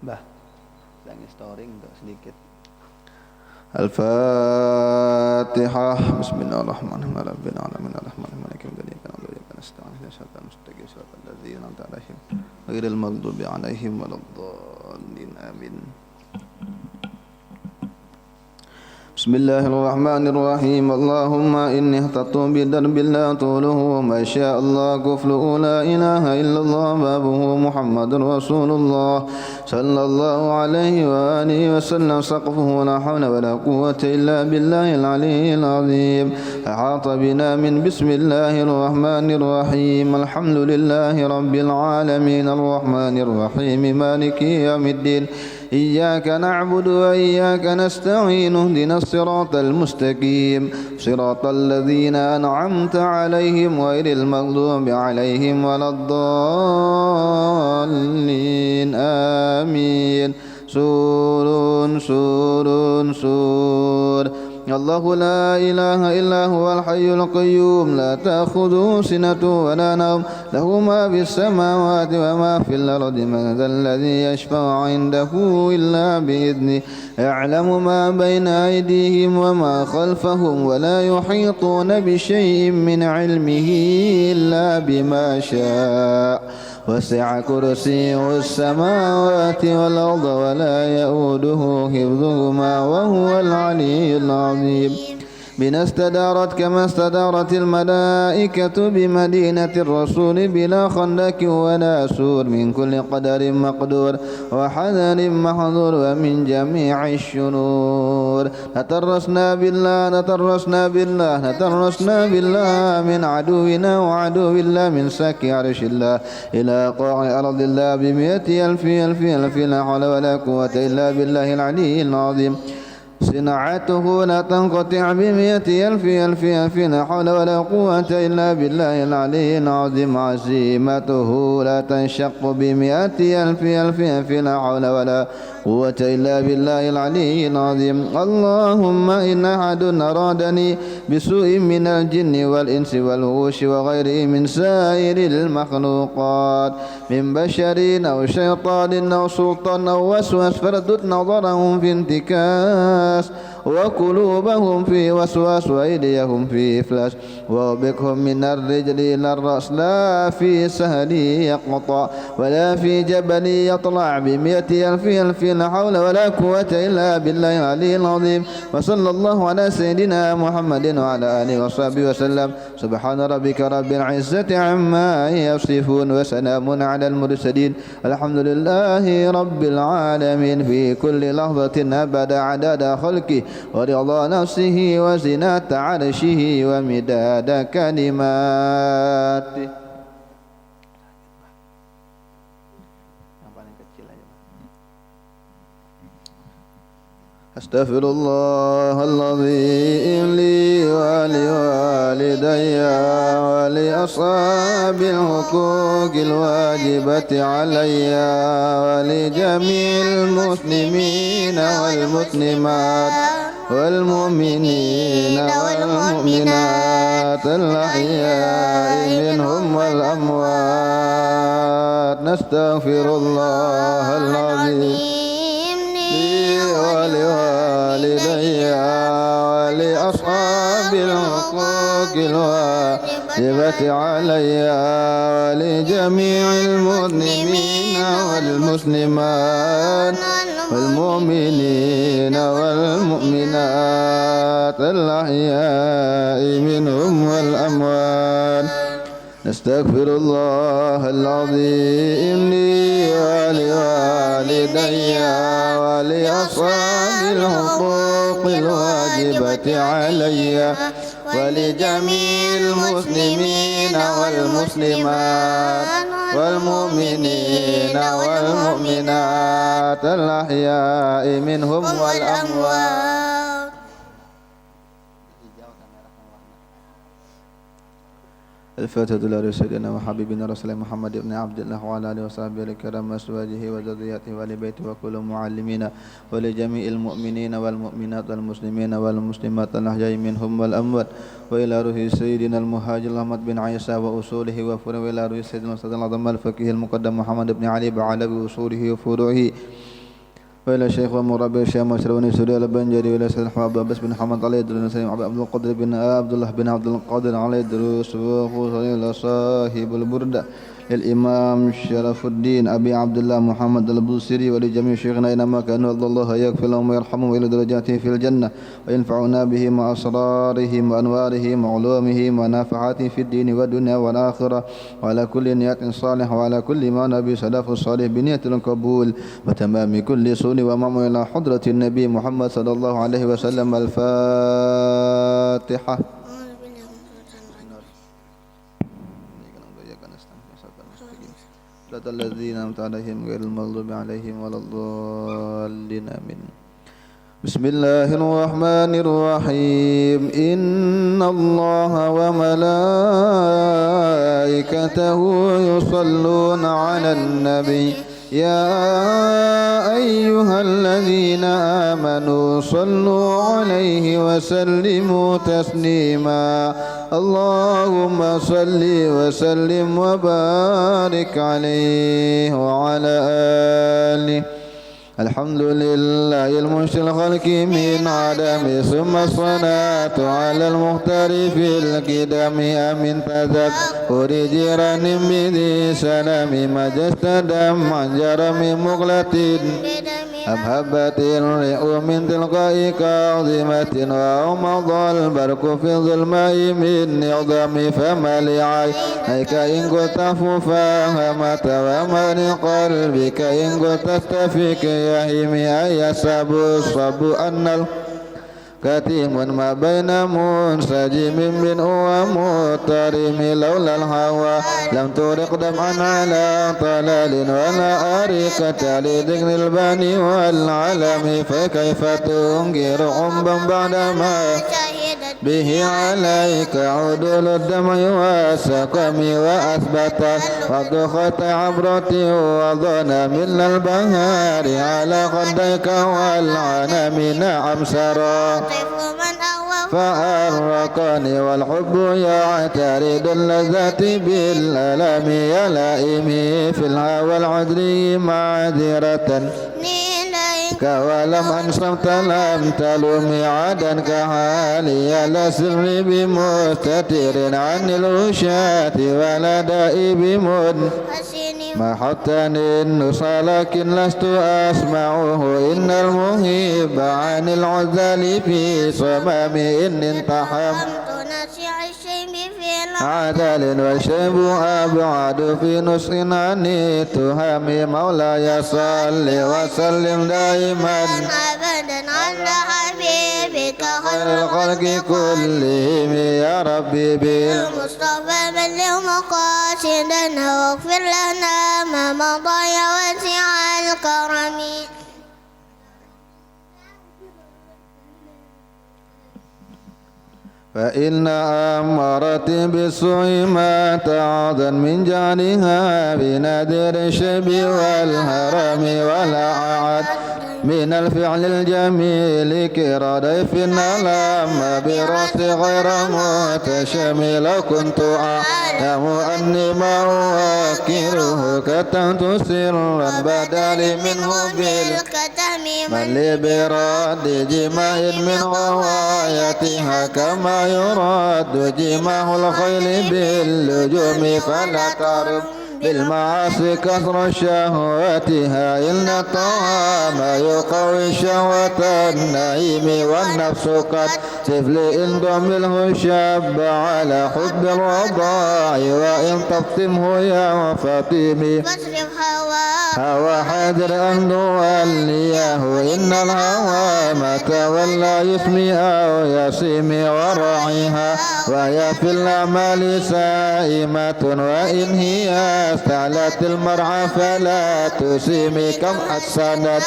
Bah, lagi storing untuk sedikit. Al-Fatihah. Bismillahirrahmanirrahim. Rabbil alamin arrahmanir rahim maliki yaumiddin iyyaka na'budu wa iyyaka nasta'in ihdinas siratal mustaqim siratal ladzina an'amta 'alaihim ghairil maghdubi 'alaihim waladdallin amin. Bismillahirrahmanirrahim. Allahumma inni ihtatu bidarbin la tuluhu wa ma syaa Allah kuflu la ilaha illallah babuhu Muhammadur Rasulullah sallallahu alaihi wa alihi wa sallam saqfuhu la hawla wa la quwwata illa billahil aliyyil azim. Ahata bina min bismillahir rahmanir rahim. Alhamdulillahi rabbil alamin arrahmanir rahim maliki yaumiddin. إياك نعبد وإياك نستعين اهدنا الصراط المستقيم صراط الذين أنعمت عليهم غير المغضوب عليهم ولا الضالين آمين. سور سور سور. الله لا إله إلا هو الحي القيوم لا تأخذه سنة ولا نوم له ما في السماوات وما في الأرض من ذا الذي يشفع عنده إلا بإذنه يعلم ما بين أيديهم وما خلفهم ولا يحيطون بشيء من علمه إلا بما شاء وسع كرسيه السماوات والأرض ولا يؤوده حفظهما وهو العلي العظيم. بنا استدارت كما استدارت الملائكة بمدينة الرسول بلا خندق ولا سور من كل قدر مقدور وحذر محظور ومن جميع الشرور. نترسنا بالله نترسنا بالله نترسنا بالله من عدونا وعدو الله من سك عرش الله إلى قاع أرض الله بمئة ألف ألف ألف لا حول ولا قوة إلا بالله العلي العظيم. صناعته لا تنقطع بمئة ألف ألف ألف لا حول ولا قوة إلا بالله العلي العظيم. عزيمته لا تنشق بمئة ألف ألف ألف لا حول ولا قوة إلا بالله العلي العظيم. اللهم إن أحد أرادني بسوء من الجن والإنس والوحوش وغيره من سائر المخلوقات من بشر أو شيطان أو سلطان أو وسواس فردد نظرهم في انتكاس وقلوبهم في وسواس وأيديهم في إفلاس وبكهم من الرجل إلى الرأس لا في سهل يقطع ولا في جبل يطلع بمئة ألف ألف لا حول ولا قوة إلا بالله العلي العظيم. وصلى الله على سيدنا محمد وعلى آله وصحبه وسلم. سبحان ربك رب العزة عما يصفون وسلام على المرسلين الحمد لله رب العالمين في كل لحظة أبدا عدد خلقه ورضا نفسه وزنة عرشه ومداد كلماته. أستغفر الله العظيم لي ولوالدي ولأصحاب الحقوق الواجبة علي ولجميع المسلمين والمسلمات والمؤمنين والمؤمنات الأحياء منهم والأموات. نستغفر الله العظيم ولوالدي ولأصحاب الحقوق الواجبة علي ولجميع المسلمين والمسلمات والمؤمنين والمؤمنات الأحياء منهم والأموات. نستغفر الله العظيم لي ولوالدي ولأصحاب الحقوق الواجبة علي ولجميع المسلمين والمسلمات والمؤمنين والمؤمنات الأحياء منهم والأموات. الفاتحة لسيدنا وحبيبنا رسول الله محمد بن عبد الله وعلى آله وصحبه الكرام وأزواجه وذريته وآل بيته وكل معلمين ولجميع المؤمنين والمؤمنات والمسلمين والمسلمات الأحياء منهم والأموات. وإلى روح سيدنا المهاجر أحمد بن عيسى وأصوله وفروعه. وإلى روح سيدنا الأستاذ العظيم الفقيه المقدم محمد بن علي وعلى أصوله وفروعه. وإلى الشيخ ومربي الشيخ مشروني سوري البنجري وإلى سيد الحباب عباس بن حمد علي الدروس عبد القادر بن عبد الله بن عبد القادر علي الدروس وخصوصا إلى صاحب البردة الإمام شرف الدين أبي عبد الله محمد البوصيري ولجميع شيخنا أينما كانوا الله يغفر لهم ويرحمهم وإلى درجاتهم في الجنة وينفعنا بهم وأسرارهم وأنوارهم وعلومهم ونافعاتهم في الدين والدنيا والآخرة وعلى كل نية صالحة وعلى كل ما نبي سلف الصالح بنية القبول وتمام كل سون ومعمول إلى حضرة النبي محمد صلى الله عليه وسلم. الفاتحة. صراط الذين أنعمت عليهم غير المغضوب عليهم ولا الضالين آمين. بسم الله الرحمن الرحيم. إن الله وملائكته يصلون على النبي يا أيها الذين آمنوا صلوا عليه وسلموا تسليما. اللهم صل وسلم وبارك عليه وعلى آله. الحمد لله المنشئ الخلق من عدم ثم الصلاة على المختار في القدم أمن تذكر جيران بذي سلام ما جستدم عن جرم مغلة أبهبت الرئ من تلقاء كاظمة وأمض البرق في الظلماء من يضم فما لعينيك إن كنت فاهمت وما لقلبك إن كنت تستفك يهيم أي الصب أن كتيم ما بين منسجم من ومضطرم لولا الهوى لم ترق دمعا على طلال ولا أريكة لذكر البني والعلم فكيف تنكر عمبا بعدما به عليك عدول الدمع والسقم وأثبت وضخت عبرتي وظن من البهار على خديك والعنم نعم سرى فأرقني والحب يعترض اللذات بالألم يا لائمي في الهوى العذري معذرة ولم أنصمت لم تلوم عدا كحالي لا سر بمستتر عن الوشاة ولا داء بمن ما حتى النص لكن لست أسمعه إن المهيب عن العذل في صمام إن انتحم عدل والشيب أبعد في نص عن التهم مولاي صل وسلم دائما أبدا على حبيبك خير الخلق كلهم يا ربي بالمصطفى بلغ مقاصدنا واغفر لنا ما مضى يا واسع الكرم. فإن أمرت بالسوء ما تعظا من جعلها بنادر الشيب والهرم ولا عاد من الفعل الجميل كرا ضيف لما برأس غير متشمل كنت أعلم أني ما أوكره كتمت سرا بدل منه بالكتم من لي براد جماع من غوايتها كما يراد جماع الخيل باللجوم فلا تعرف بالمعاصي كثر شهواتها إن الطعام يقوي شهوة النعيم والنفس قد سفل إن ضمله شاب على حب الرضاع وإن تفطمه يا فاطمي فاصرف هوى حذر أن توليه إن الهوى ما تولى يسمي أو يسيم وراعيها وهي في الأعمال سائمة وإن هي استعلت المرعى فلا تسيم كم حسنت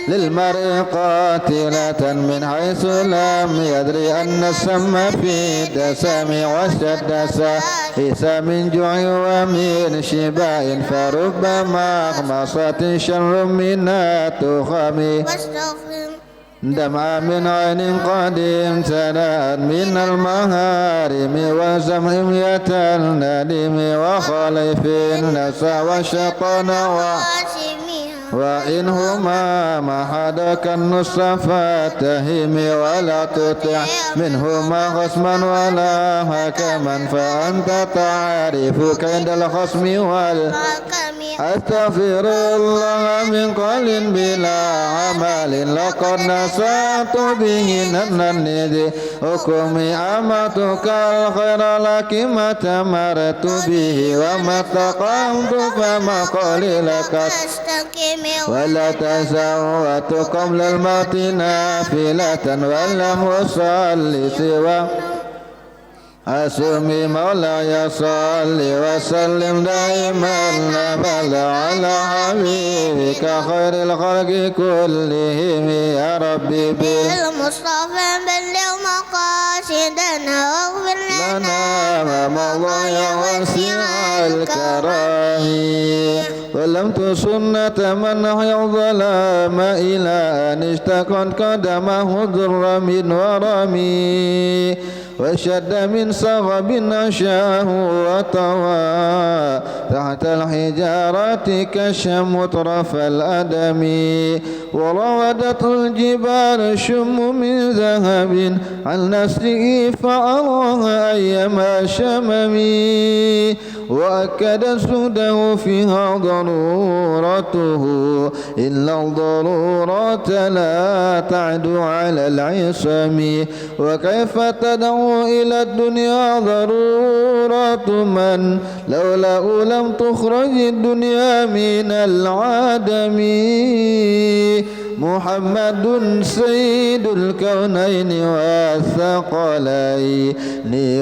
للمرء قاتلة من حيث لم يدري أن السم في دسم واشتد سائس من جوع ومن شباء فربما مخمصة شر من التخم دمع من عين قديم سناء من المهارم وزمهمية الندم وخليف النسى والشيطان وإنهما محدك النصر فاتهم ولا تطع منهما خصما ولا حكما فأنت تعرف كيد الخصم أستغفر الله من قول بلا عمل لقد نسأت به ننني حكمي أمتك الخير لك ما تمرت به وما استقمت فما قولي لك ولا تزوت قبل الموت نافلة ولم أصلي سوى أسمي مولاي صل وسلم دائما أبدا على حبيبك خير الخلق كلهم يا ربي بالمصطفى بلغ مقاصدنا واغفر لنا ما مضى يا واسع الكرم ظلمت سنة من أحيا الظلام إلى أن اشتقت قدمه ضر من ورمي وشد من صغب أشاه وطوى تحت الحجارة كشم طرف الأدم وراودته الجبال شم من ذهب عن نفسه فأراها أيما شممي وأكد سوده فيها ضرورته إلا الضرورات لا تعد على العصم وكيف تدعو إلى الدنيا ضرورة من لولا لم تخرج الدنيا من العدم محمد سيد الكونين والثقلين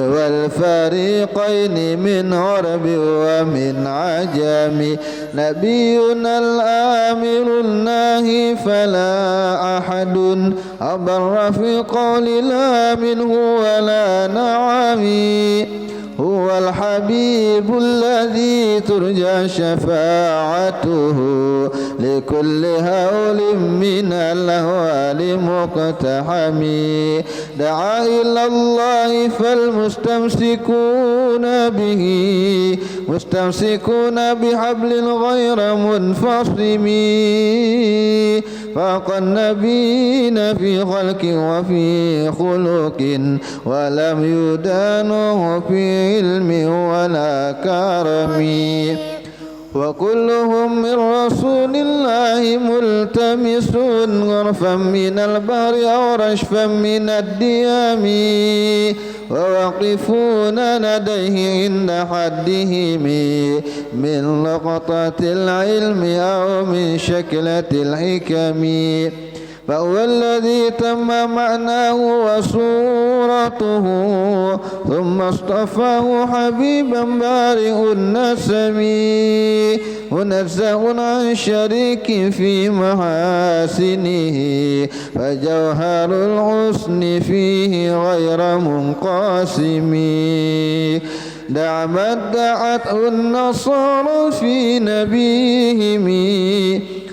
والفريقين من عرب ومن عجم نبينا الآمر الناهي فلا أحد أبر في قول لا منه ولا نعم هو الحبيب الذي ترجى شفاعته لكل هول من الأهوال مقتحم دعا إلى الله فالمستمسكون به مستمسكون بحبل غير منفصم فاق النبيين في خلق وفي خلق ولم يدانوه في علم ولا كرم وكلهم من رسول الله ملتمس غرفا من البحر أو رشفا من الديام وواقفون لديه عند حدهم من لقطة العلم أو من شكلة الحكم فهو الذي تم معناه وصورته ثم اصطفاه حبيبا بارئ النسم منزه عن شريك في محاسنه فجوهر الحسن فيه غير منقسم دع ما ادعته النصارى في نبيهم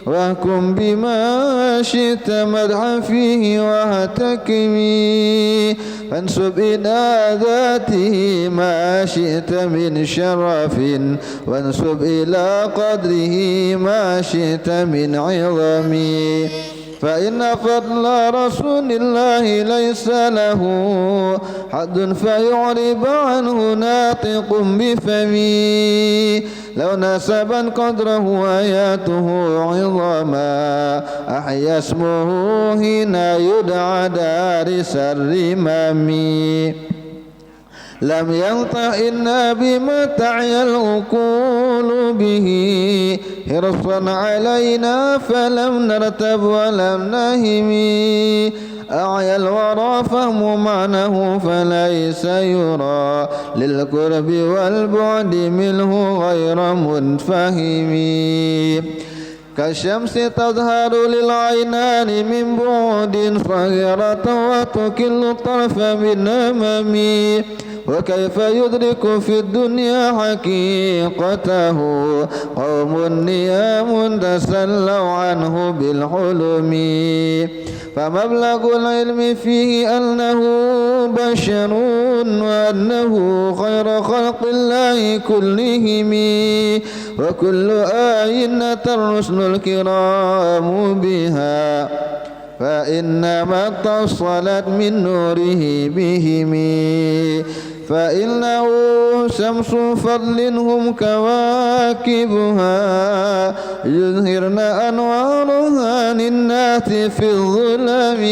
واحكم بما شئت مدحا فيه واهتكمي فانسب إلى ذاته ما شئت من شرف وانسب إلى قدره ما شئت من عظم فإن فضل رسول الله ليس له حد فيعرب عنه ناطق بفمي لو نسبا قدره آياته عظما أحيا اسمه هنا يدعى دارس الرمام لم ينطئنا بما تعيا العقول به حرصا علينا فلم نرتب ولم نهم أعيا الورى فهم معنه فليس يرى للقرب والبعد منه غير منفهم كالشمس تظهر للعينان من بعد صغيرة وتكل الطرف من أمامي وكيف يدرك في الدنيا حقيقته قوم نيام تسلوا عنه بالحلم فمبلغ العلم فيه أنه بشر وأنه خير خلق الله كلهم وكل آية الرسل الكرام بها فإنما اتصلت من نوره بهم فإنه شمس فضل هم كواكبها يظهرن أنوارها للناس في الظلم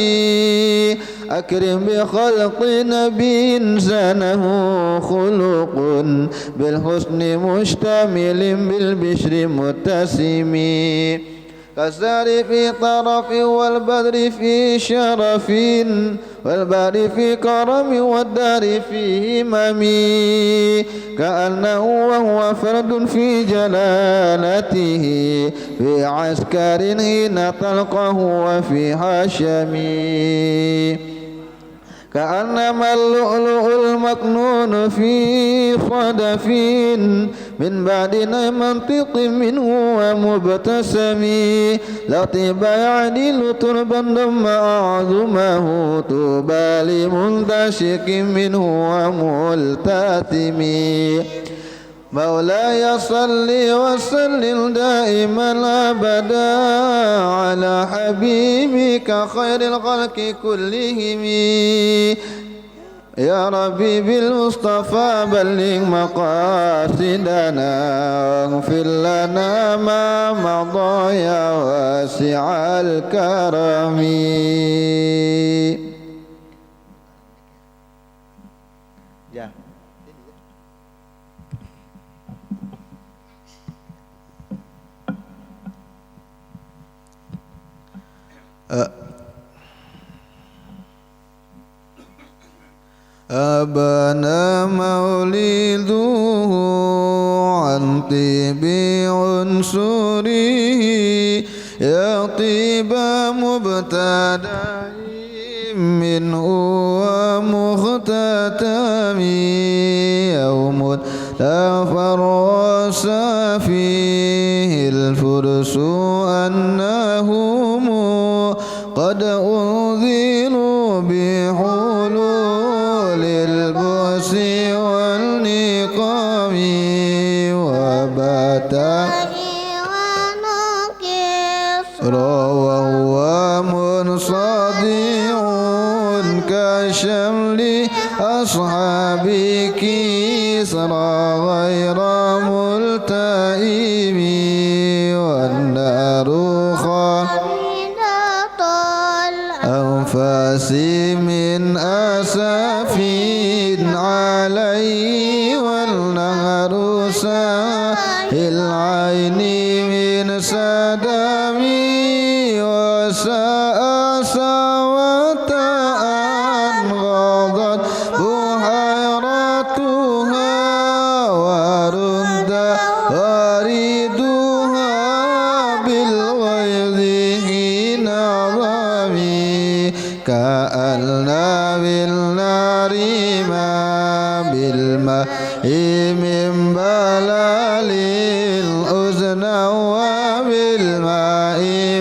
أكرم بخلق نبي إنسانه خلق بالحسن مشتمل بالبشر متسم كالزهر في طرف والبدر في شرف والبار في كرم والدار في همم كأنه وهو فرد في جلالته في عسكر حين تلقه وفي حشم كأنما اللؤلؤ المكنون في صدف من بعد منطق منه ومبتسم لا طيب يعدل تربا ضم أعظمه طوبى لمنتشق منه وملتثم مولاي صل وسلم دائما أبدا على حبيبك خير الخلق كلهم يا ربي بالمصطفى بلغ مقاصدنا واغفر لنا ما مضى يا واسع الكرم Ya. أبانا مولده عن طيب عنصره يا طيب مبتدأ منه ومختتم يوم لا فرس فيه الفرس أنهم قد أنذروا بحلول البؤس والنقام وباتا وهو منصدع كشمل أصحاب كسرى غير ملتئم والنار أنفاس من أسف عليه والنهر ساهل العين من سدم وساء سوة أن غضت بحيرتها ورد واردها بالغيظ حين ظمي كأن بالنار ما بالماء من بلال الأذن وبالماء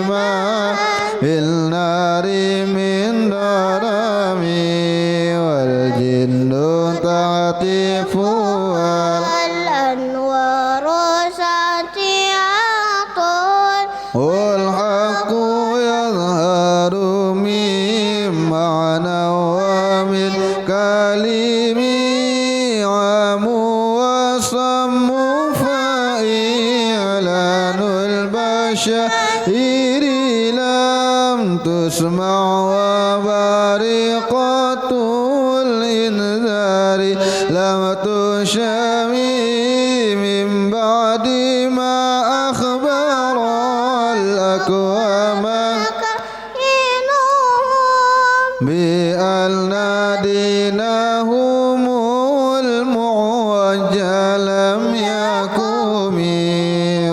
ما بالنار من درم والجن تعطف والأنوار ساطعة والحق يظهر من معنى ومن كلم عام وصم فإعلان البشائر لم تسمع وبارقة الإنذار لم تشمي من بعد ما أخبر الأكوام بأن دينهم المعوج لم يقم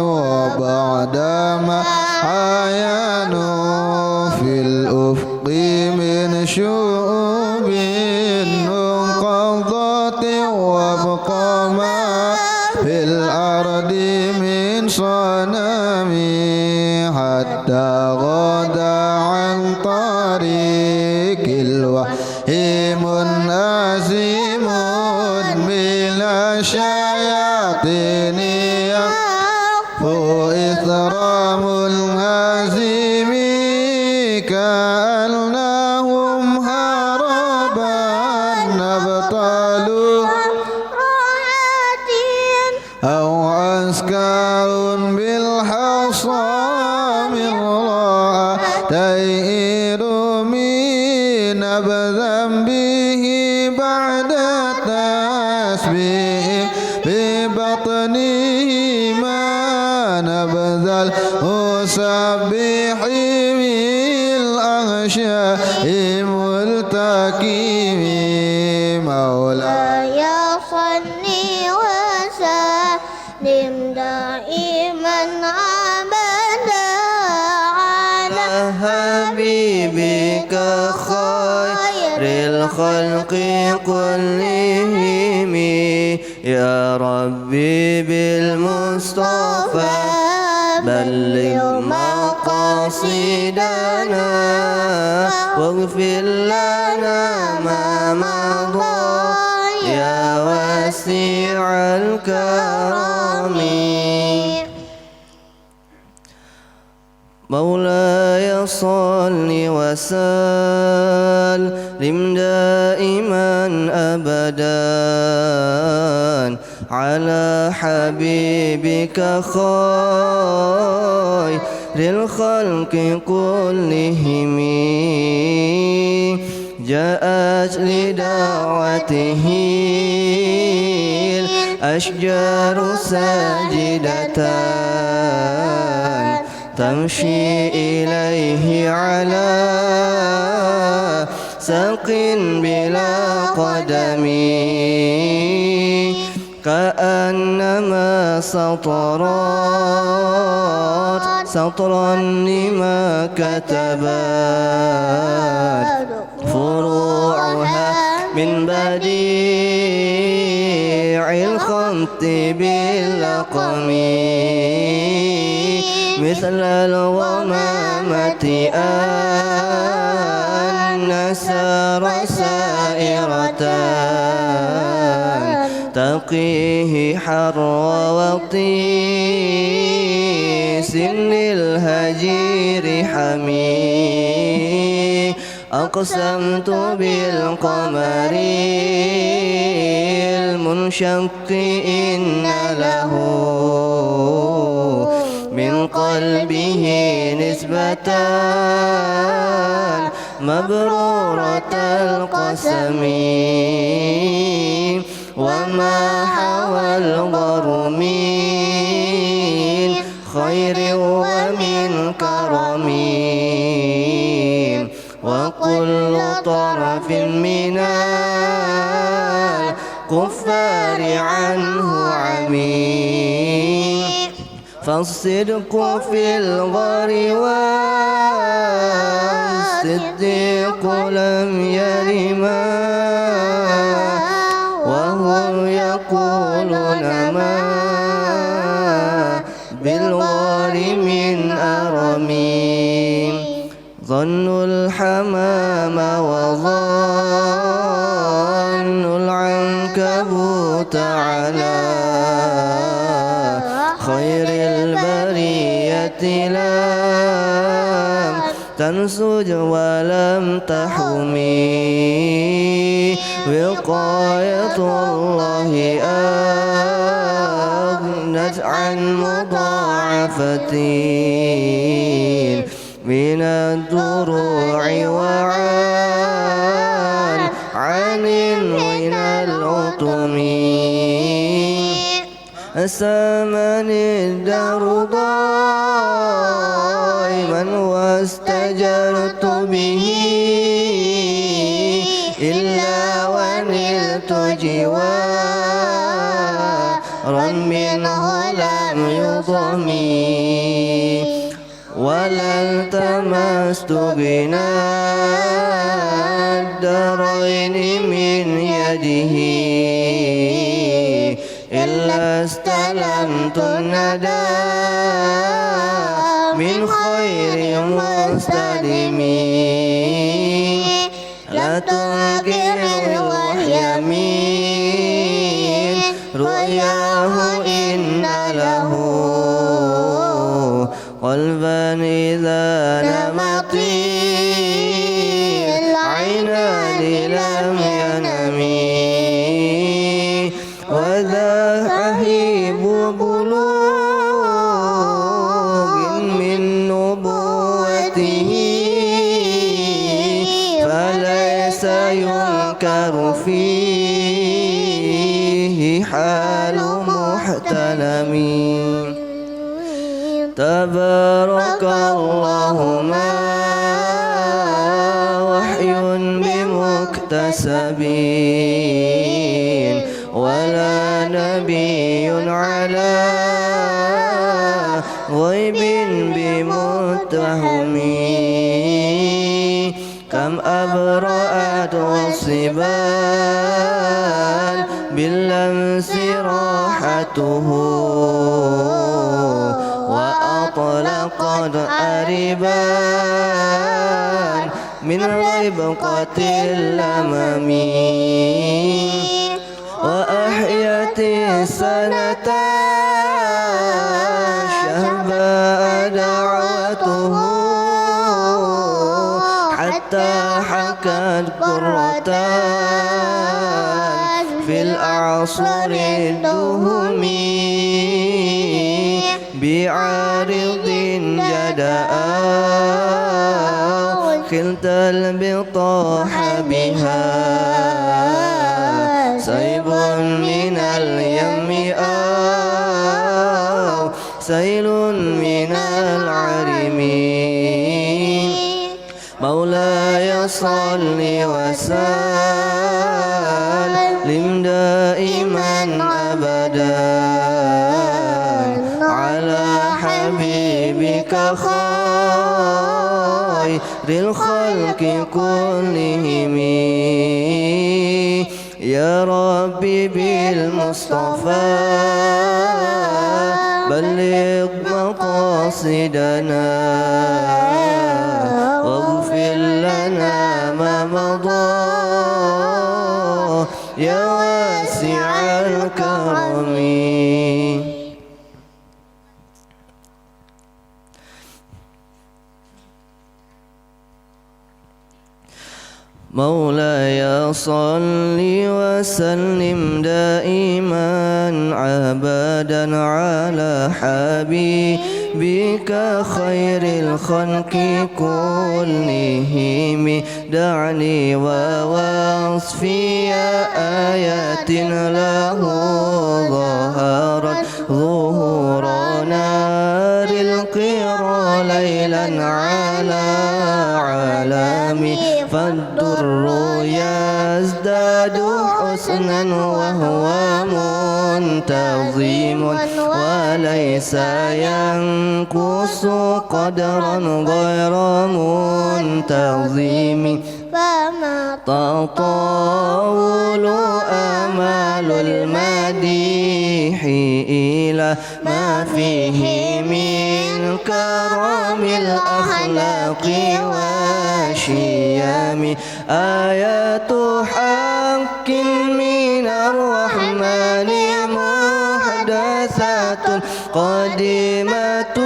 وبعدما عينوا في الأفق من شؤوب انقضت غدا عن طريق الوحي منهزم بلا شياطين يخفو إثر منهزم كأنهم هربا أبطال أو عسكر بالحصى من رأتين من نبذا به بعد التسبيح ببطنه ما نبذ المسبح بالأغشاء ملتكم مولاي صلي وسلم دائما أبدا على حبيبك خير الخلق كلهم يا ربي بالمصطفى بلغ مقاصدنا واغفر لنا ما مضى يا واسع الكرم مولاي صل وسلم دائما أبدا على حبيبك خير الخلق كلهم جاءت لدعوته الأشجار ساجدة تمشي إليه على ساق بلا قدم كأنما سطرا لما كتبت فروعها من بديع الخط باللقم مثل الغمامة أن سار سائرة تقيه حر وطيس للهجير حمي أقسمت بالقمر المنشق إن له من قلبه نسبة مبرورة القسم وما حوى الغرم من خير ومن كرم وكل طرف من الكفار عنه عمي فالصدق في الغر والصديق لم يرما وهم يقولون ما بالغار من أرمين ظنوا الحمام وظنوا العنكبوت على خير البرية لم تنسج ولم تحمي وقاية الله أغنت عن مضاعفة من الدروع عن من العطم أسامن الدار دائما واستجرت به إلا ونلت جوارا منه لم يضمي ولا التمست غنى الدارين من يده إلا استلمت الندى من خير مستلمين لا تنكر الوحي من رؤياه إن له قلبا إذا نمت العينان لم ينمي وذا أهيب بلوغ من نبوته فليس ينكر فيه حال محتلم تبارك الله ما وحي بمكتسب ولا نبي على غيب بمتهم كم أبرأت والصبال باللمس راحته وأطلقت أربان من ربقة اللمم وأحيت السنة شهباء دعوته حتى حكت قرة في الأعصر الدهم بعارض جدأ خلت البطاح بها سيب من اليم أو سيل من العرم مولاي صل وسلم دائما أبدا على حبيبك خير الخلق كلهم يا ربي بالمصطفى بلغ مقاصدنا واغفر لنا ما مضى يا واسع الكرم مولاي صل وسلم دائما أبدا على حبيبك خير الخلق كلهم دعني ووصفي آيات له ظهرت ظهور نار القرى ليلا على عالمي فالدر يزداد حسنا وهو منتظم وليس ينقص قدرا غير منتظم فما تطاول آمال المديح إلى ما فيه من كرم الأخلاق والشيم آيات حق من الرحمن محدثات قديمة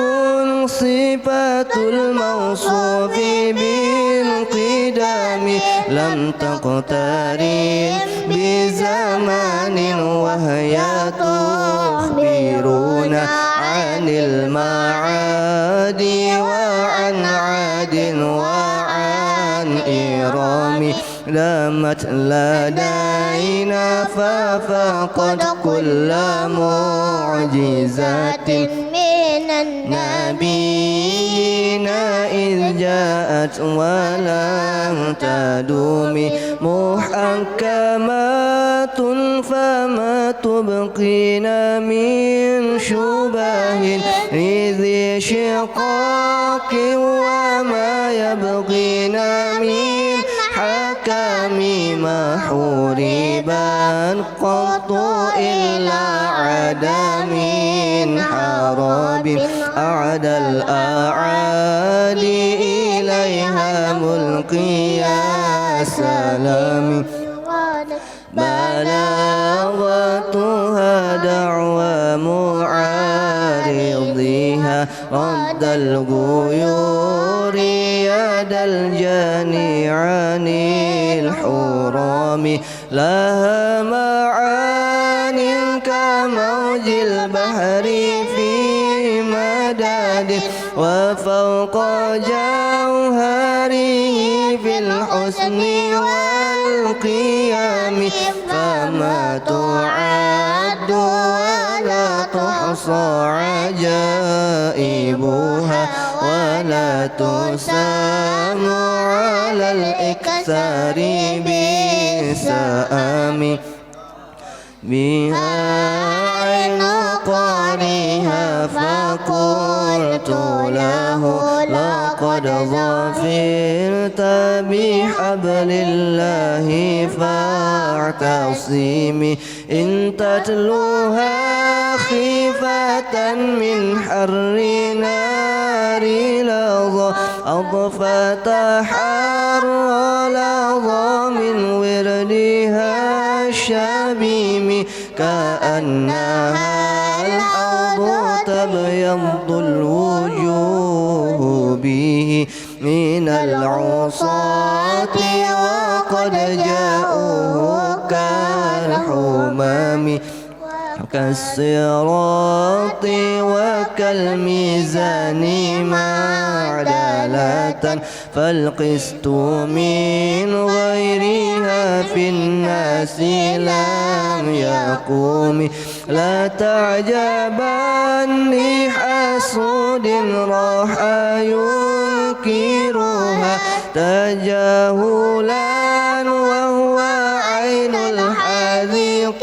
صفة الموصوف بالقدام لم تقترب بزمان وهي تخبرنا عن المعاد وعن عاد وعن إرام لمت لدينا ففقد كل معجزات من النبيين إذ جاءت ولم تدوم محكمات فما تبقينا من شبه ذي شقاق وما يبغينا من حكم ما حوربا قط إلا عدم حراب أعدى الأعادي إلى إليها ملقي يا سلامي بلاغتها دعوى معارضيها رد الغيور يد الجاني عن الحرام لها معان كموج البحر في مداد وفوق جوهره في الحسن والقيام فما تعد ولا تحصى عجائبها ولا تسام على الإكثار بسآم بها عين قارها فقلت له لقد ظفرت بحبل الله فاعتصمي إن تتلوها خيفة من حر نار لظى أضفت حر لظى من وردها الشبيم كأنها الحوض تبيض الوجوه به من العصاة وقد جاءوه كالحمام كالصراط وكالميزان معدلة فالقسط من غيرها في الناس لم يقوم لا تعجبن حسود راح ينكرها تجاهلا وهو عين الحذيق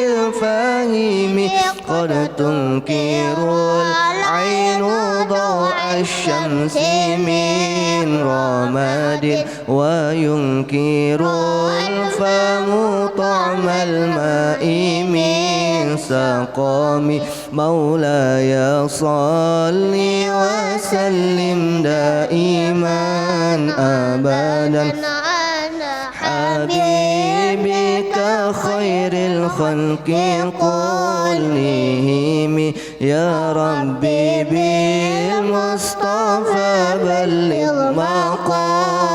الفهيم قد تنكر العين ضوء الشمس من رماد وينكر الفم طعم الماء من سقام مولاي صل وسلم دائما أبدا حبيبك خير الخلق كلهم يا ربي بالمصطفى بلغ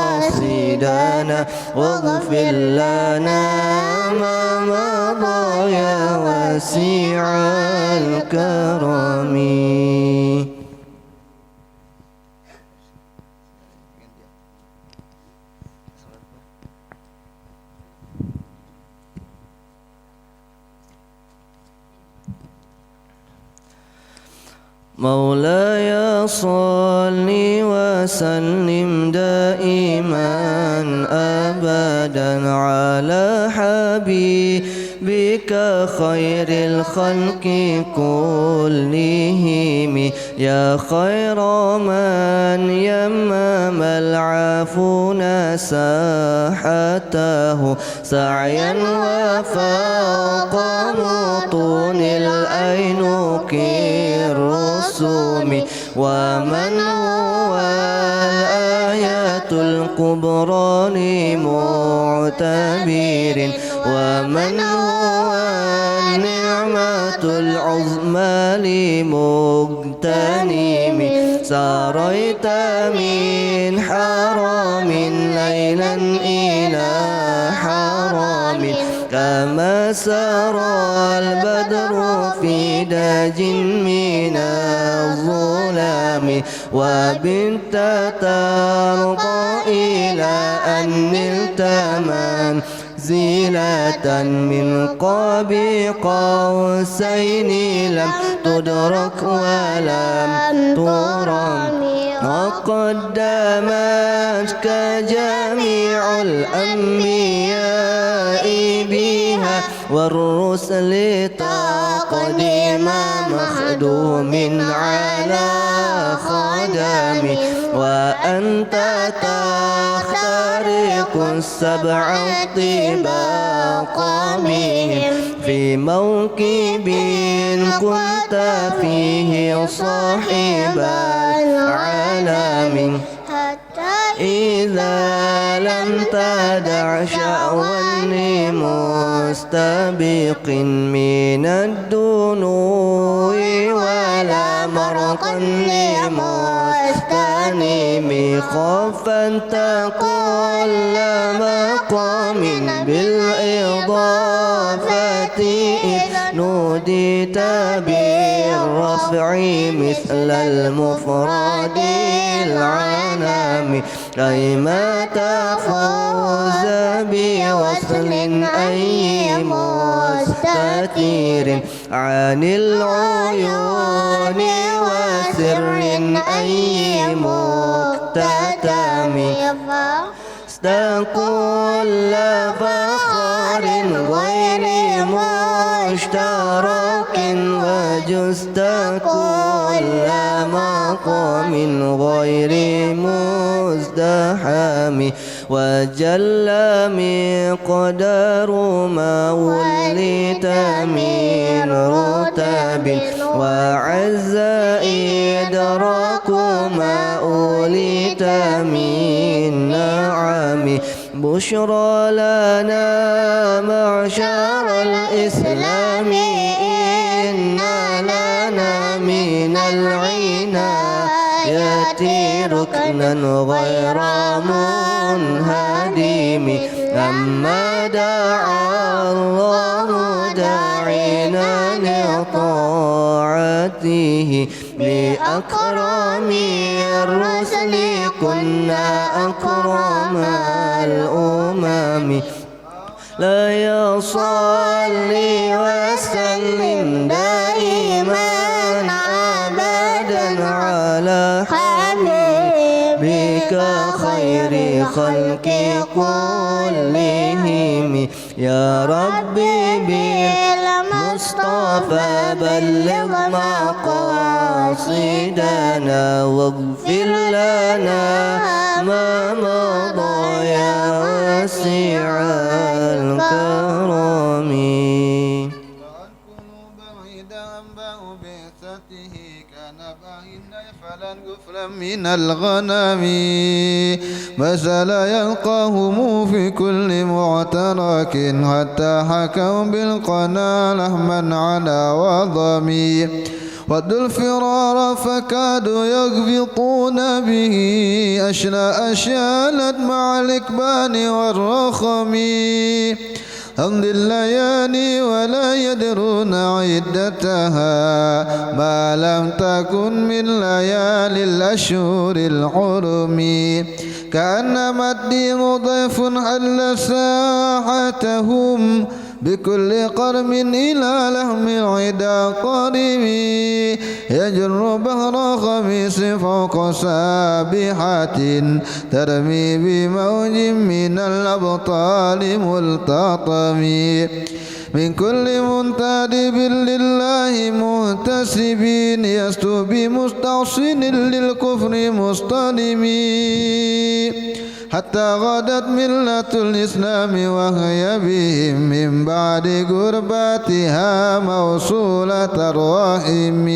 مقاصدنا واغفر لنا ما مضى يا واسع الكرم. مولاي صل وسلم دائما أبدا على حبيبك خير الخلق كلهم يا خير من يمم العفون ساحته سعيا وفوق مطون الأينك الرسوم ومن هو الآيات الكبرى لمعتبر ومن هو النعمة العظمى لمغتنم ساريت من حرام ليلا إلى حرام كما سرى البدر في داج من الظلام وبنت ترقى إلى أن نلت منزلة من قاب قوسين لم تدرك ولم ترم وقدمتك جميع الأنبياء بها والرسل تقديم مخدوم على خدم وأنت تخترق السبع طباق بهم في موكب كنت فيه صاحب العالم حتى إذا لم تدع شأوا لمستبق من الدنو ولا مرقا لمستنيم خفا تقل مقام بالإضافة إذ نوديت بالرفع مثل المفرد العنام أيما تفوز بوصل أي مستتير عن العيون وسر أي مكتتم كل فخر غير مشترك وجزت كل مقام غير مزدحم وجل مقدار ما وليت من رتب وعز إدراك ما أوليت من نعم بشرى لنا معشر الإسلام إن لنا من العناية ركنا غير منهدم أما دعا الله داعنا لطاعته بأكرم الرسل كنا أكرم الأمم لا يصلي وسلم دائما أبدا على حبيبك خير خلق كلهم يا ربي بالمصطفى بلغ مقاصدنا واغفر لنا ما مضى يا واسع الكرم من الغنم مثل يلقاهم في كل معترك حتى حكوا بالقنا لحما على وضمي ودوا الفرار فكادوا يغبطون به أشلاء شالت مع الإكبان والرخم أمضي الليالي ولا يدرون عدتها ما لم تكن من ليالي الأشهر الحرم كأنما الدين ضيف حل ساحتهم بكل قرم إلى لحم العدا قرم يجر بهر خميس فوق سابحة ترمي بموج من الأبطال ملتطم من كل منتدب لله مهتسبين يستو بمستعصن للكفر مصطلمين حتى غدت ملة الإسلام وهي بهم من بعد قرباتها موصولة الرحم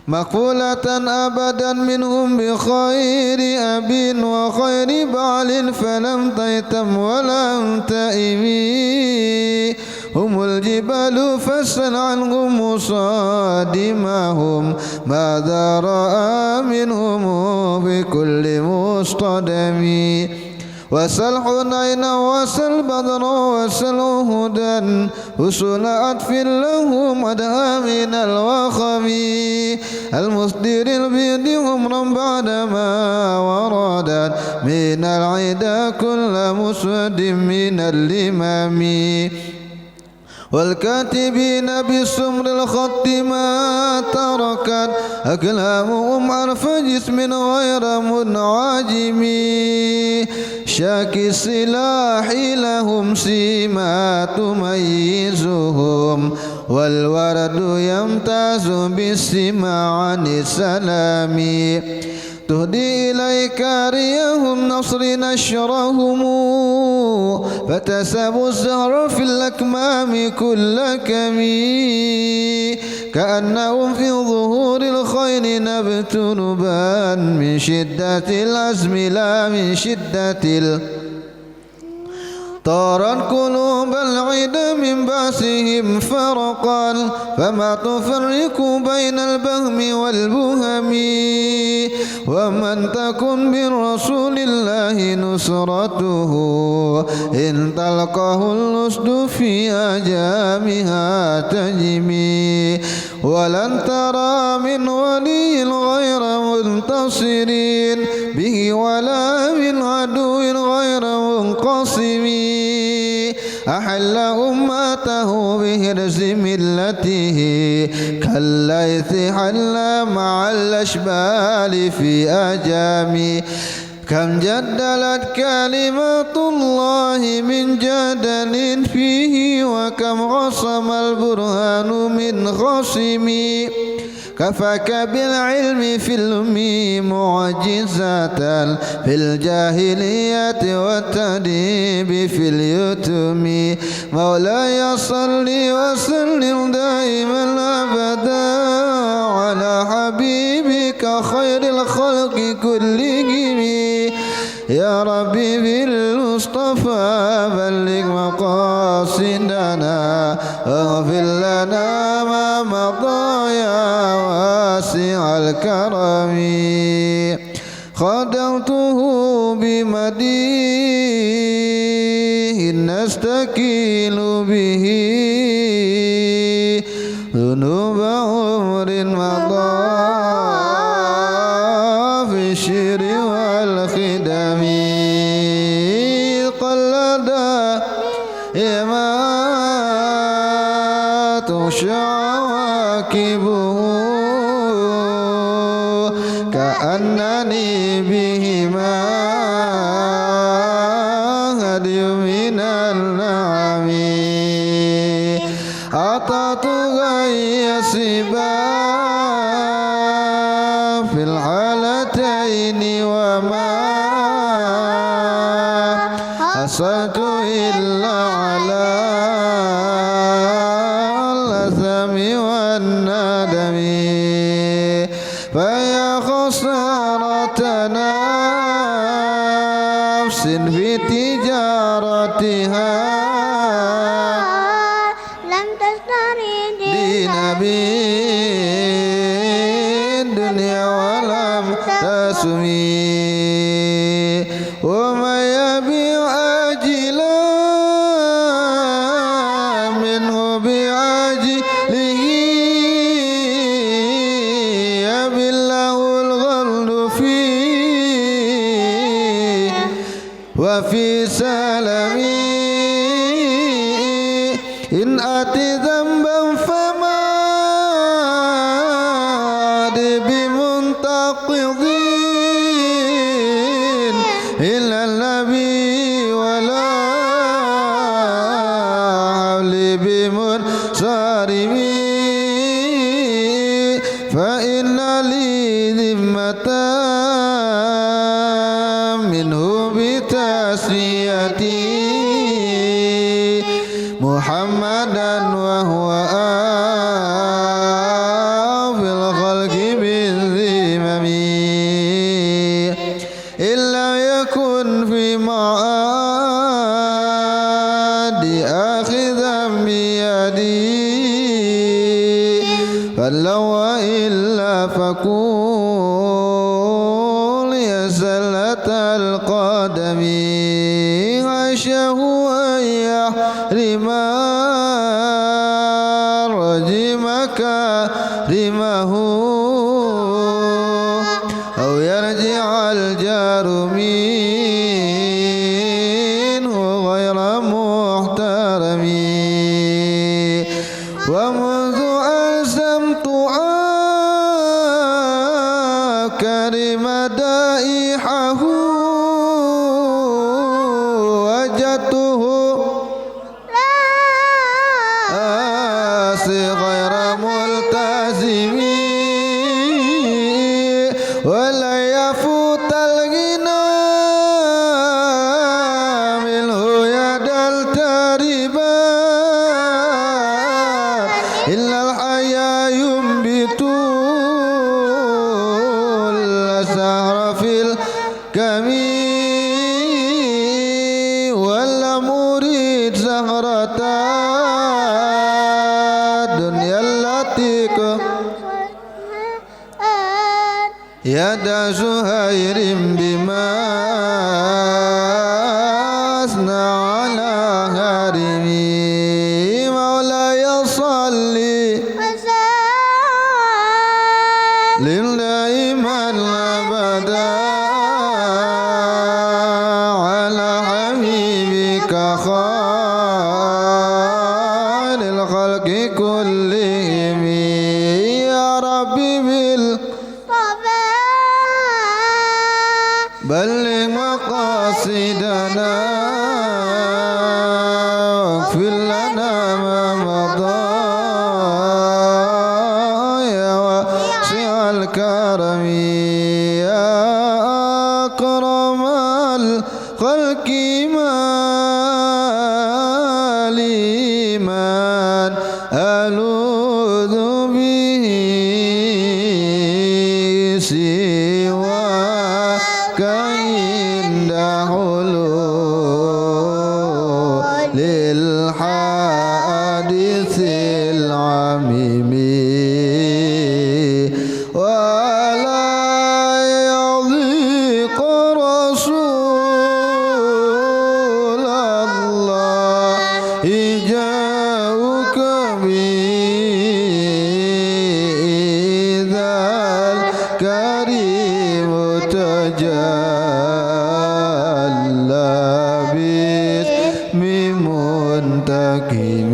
مقولة أبدا منهم بخير أب وخير بعل فلم تيتم ولم تئمي هم الجبال فاسأل عنهم مصادمهم ماذا رأى منهم بكل مصطدم وسل حنين وسل بدر وسل هدى وسل عطف له مدها من الوخم المصدر البيض همرا بعدما وردت من العدا كل مسود من الإمام والكاتبين بالسمر الخط ما تركت أكلامهم عرف جسم غير منعجم شاك السلاح لهم سيما تميزهم والورد يمتاز بالسما عن السلام تهدي إليك رياهم نصر نشرهم فتسب الزهر في الأكمام كل كمي كأنهم في ظهور الخير نبت نبان من شدة العزم لا من شدة طارت قلوب العيد من بأسهم فرقا فما تفرق بين البهم والبهم ومن تكن بالرسول الله نصرته إن تلقاه الأسد في أجامها تجمي ولن ترى من ولي غير منتصرين به ولا من عدو غير منقسم أحل أمته بهرز ملته كالليث حل مع الأشبال في أجامي كم جدلت كلمات الله من جدل فيه وكم غصم البرهان من خصم كفاك بالعلم في الأمي معجزة في الجاهلية والتدريب في اليتم مولاي صل وسلم دائما أبدا على حبيبك خير الخلق كلهم يا ربي بالمصطفى بلغ مقاصدنا واغفر لنا ما مضى يا واسع الكرم خدمته بمديه نستكيل به ذنوب عمر مضى في الشر والخدم قلد إمات شواكبه كأنني بهما هدي من النعم أعطت غي سباب في الحالتين وما حصلت إلا على الأثم والندم فيا خسارة نفس في تجارتها لم تشتري لنبي الدنيا ولم تسمي وما يبيع عاجلا منه بعاجله يبي له الغل فيه وفي سلمي إن أتي ذنبا فما بمنتقضين إلا النبي ولا حول بمنصارمين فإن لي ذمة منه بتسليتي محمدا وهو في الخلق بالذمم إن لم يكن في معاد آخذا بيدي فلو وإلا فقول يا زلة القدم عشه أن يحرم رجمك رمه أو يرجع الجار منه غير محترم ومنذ ألزمت أكرم دائحه وجدته غير ملتزم ولا يفعل ولم أريد زهرة الدنيا التي يد زهير بما أثنى على هارمي مولاي صلي دائما أبدا على حبيبك خير الخلق كلهم يا ربي بلغ مقاصدنا واغفر لنا ما مضى يا واسع الكرم يا أكرم الخلق ما لي من ألوذ به سواك عند حلول للحادث العميم ولا يضيق رسول الله جاءك بذا الكريم تجلى باسم منتكم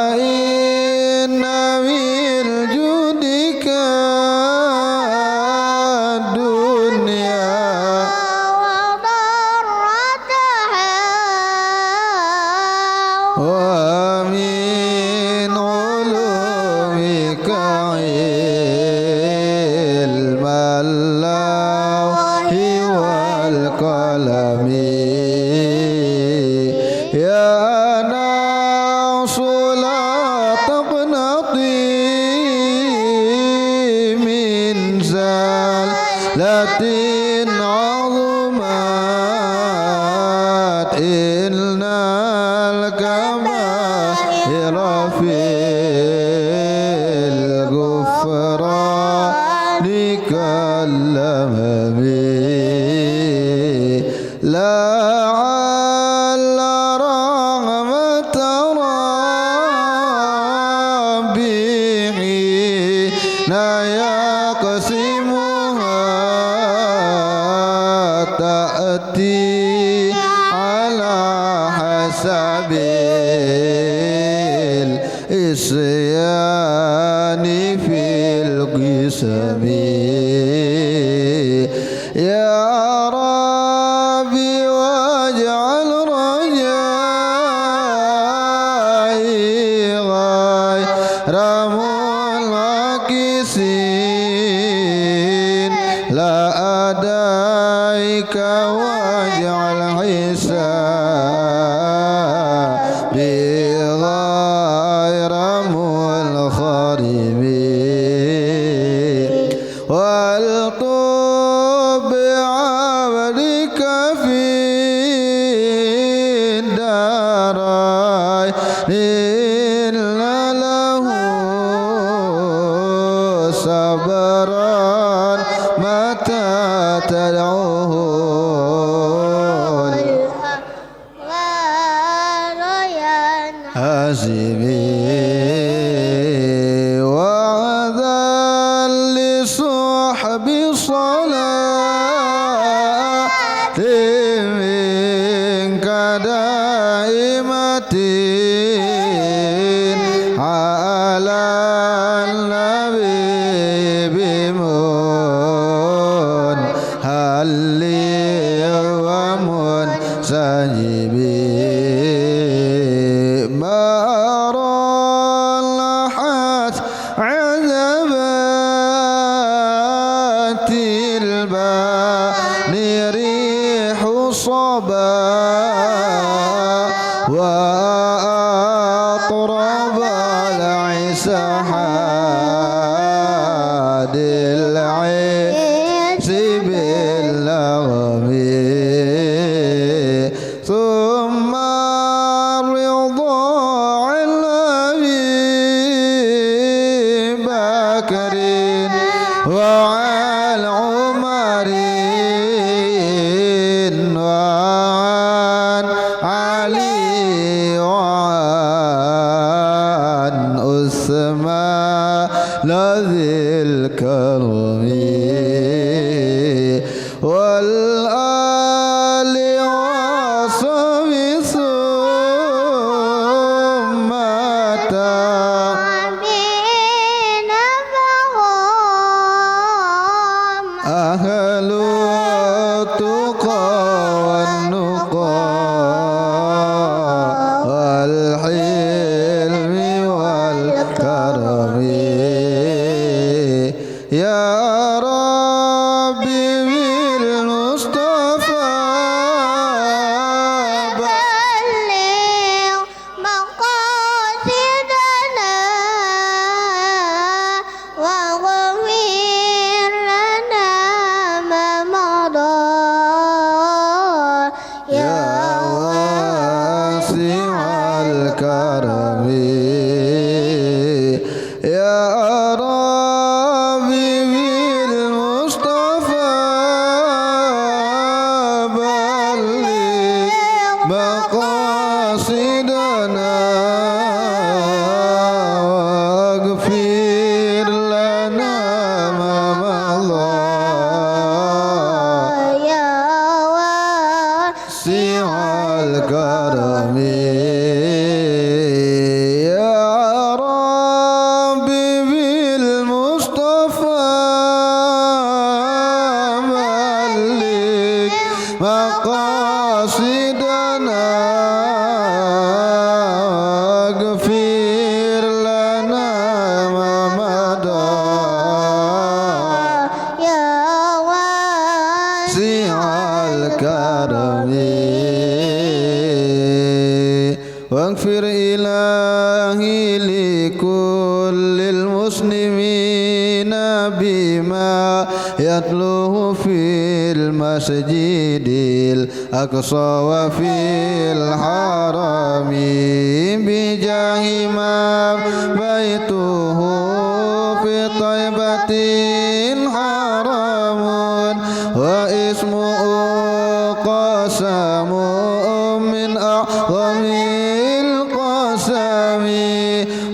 فإن من جودك الدنيا ومن علومك علم اللوح والقلم يا نفس لا تقنطي من زلة عظمت إن الكبائر في الغفران كالأمم لعل رحمة ربي حين يقسمها تأتي على حسب الإسيان في القسم يا ربي واجعل رجائي غير منعكسين لا أدايك واجعل حسابي غير منخرم والطب بعبدك في الدارين إن له صبرا متى تدعوه هازمي وعذا لصحب صلاة منك دائمة على النبي بمن هلي ومنسجبي عذبات البان ريح صبا وأطرب العسى حاد العين أهل التقى والنقى والحلم والكرم يا ربي بالمصطفى بلغ مقاصدنا واغفر لنا ما مضى يا واسع الكرم يا ربي بالمصطفى بلغ مقاصدنا واغفر لنا ما مضى يا واسع الكرم يا ربي بالمصطفى بلغ مقاصدنا واغفر لنا ما مضى يا واسع واسع الكرم واغفر إلهي لكل المسلمين بما يتلوه في المسجد الأقصى وفي الحرم بجاه ما بيته في طيبة حرام واسمه قسم من أعظم القسم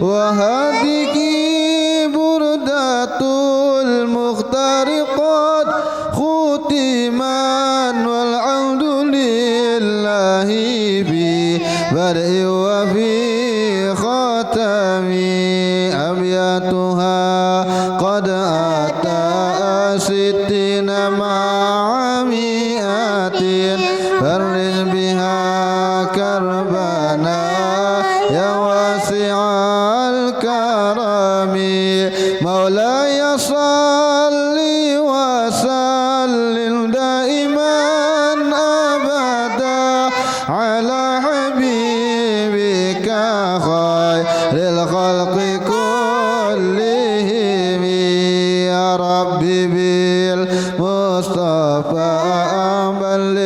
وهذه بردة المختار قد ختما والعود لله ببدء وفي ختم أبياتها قد أتى 60 مع 100 فرج بها كربنا يا واسع الكرم مولاي صل وسلم دائما أبدا على حبيبك خير الخلق كلهم يا ربي بالمصطفى بلغ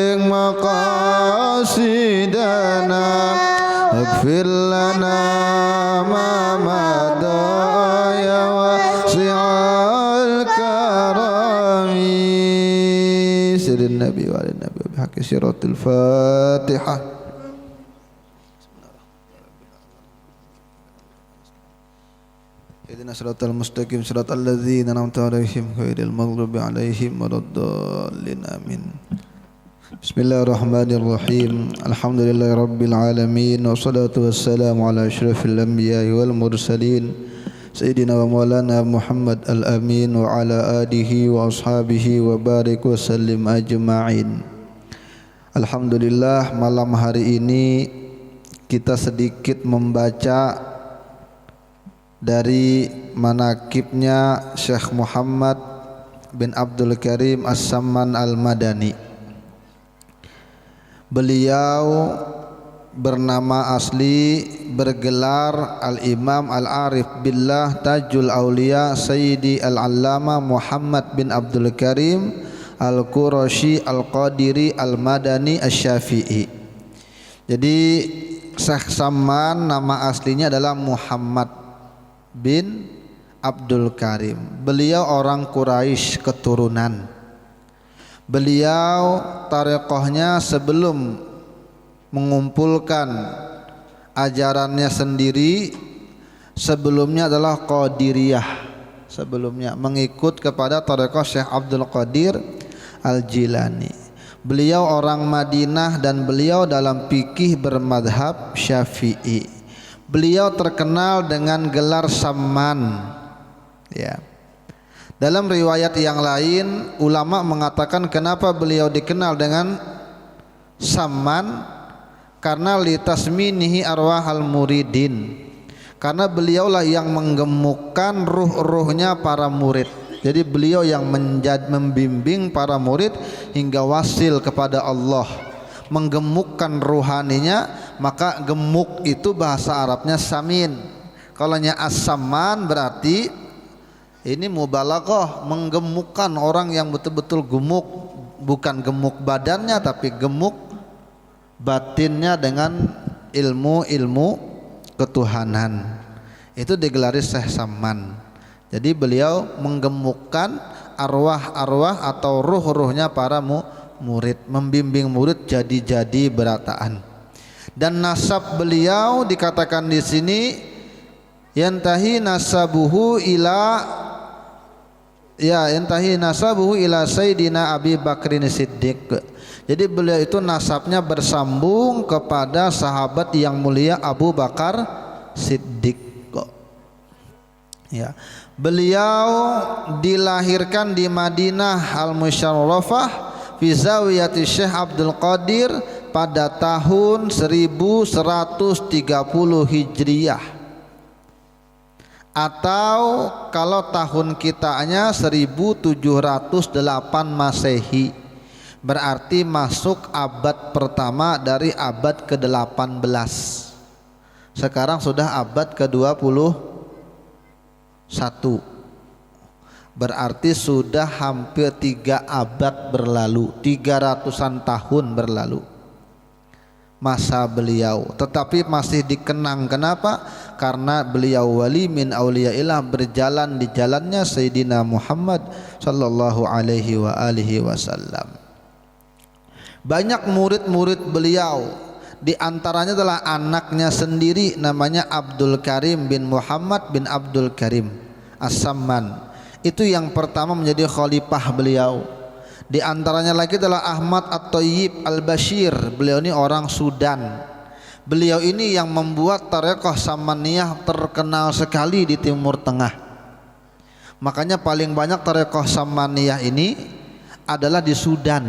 مقاصدنا اغفر لنا ما مضى يا واسع الكرم سيد النبي وعلى النبي بحق سيرة الفاتحة اهدنا الصراط المستقيم صراط الذين أنعمت عليهم غير المغضوب عليهم ولا الضالين آمين Bismillahirrahmanirrahim. Alhamdulillahirabbil alamin wassalatu wassalamu ala asyrafil anbiya'i wal mursalin sayyidina wa maulana Muhammad al-amin wa ala alihi wa ashabihi wa barik wa sallim ajma'in. Alhamdulillah, malam hari ini kita sedikit membaca dari manaqibnya Syekh Muhammad bin Abdul Karim As-Samman Al-Madani. Beliau bernama asli bergelar Al-Imam Al-Arif Billah Tajul Aulia Sayyidi Al-Allama Muhammad bin Abdul Karim Al-Qurashi Al-Qadiri Al-Madani Asy-Syafi'i. Jadi Syekh Samman nama aslinya adalah Muhammad bin Abdul Karim. Beliau orang Quraisy keturunan. Beliau tarekohnya sebelum mengumpulkan ajarannya sendiri, sebelumnya adalah Qadiriyah. Sebelumnya mengikut kepada tarekoh Syekh Abdul Qadir Al-Jilani. Beliau orang Madinah dan beliau dalam fikih bermadhab Syafi'i. Beliau terkenal dengan gelar Samman, ya. Dalam riwayat yang lain ulama mengatakan kenapa beliau dikenal dengan Samman, karena litasminihi arwahal muridin, karena beliaulah yang menggemukkan ruh-ruhnya para murid. Jadi beliau yang membimbing para murid hingga wasil kepada Allah, menggemukkan ruhaninya. Maka gemuk itu bahasa Arabnya samin. Kalau nya as-samman berarti ini mubalaghah, menggemukkan orang yang betul-betul gemuk, bukan gemuk badannya tapi gemuk batinnya dengan ilmu ketuhanan. Itu digelari Syekh Samman. Jadi beliau menggemukkan arwah-arwah atau ruh-ruhnya para murid, membimbing murid jadi berataan. Dan nasab beliau dikatakan di sini yantahi nasabuhu ila Sayyidina Abi Bakrin Siddiq. Jadi beliau itu nasabnya bersambung kepada sahabat yang mulia Abu Bakar Siddiq. Ya. Beliau dilahirkan di Madinah Al-Musyarrafah fi zawiyati Syekh Abdul Qadir pada tahun 1130 Hijriyah, atau kalau tahun kitanya 1708 Masehi, berarti masuk abad pertama dari abad ke-18. Sekarang sudah abad ke-21, berarti sudah hampir 3 abad berlalu, 300-an tahun berlalu masa beliau, tetapi masih dikenang. Kenapa? Karena beliau wali min auliyaillah, berjalan di jalannya Sayyidina Muhammad sallallahu alaihi wa alihi wasallam. Banyak murid-murid beliau, di antaranya adalah anaknya sendiri namanya Abdul Karim bin Muhammad bin Abdul Karim As-Samman. Itu yang pertama menjadi khalifah beliau. Di antaranya lagi adalah Ahmad At-Thayyib Al-Bashir. Beliau ini orang Sudan. Beliau ini yang membuat tarekat Samaniyah terkenal sekali di Timur Tengah. Makanya paling banyak tarekat Samaniyah ini adalah di Sudan.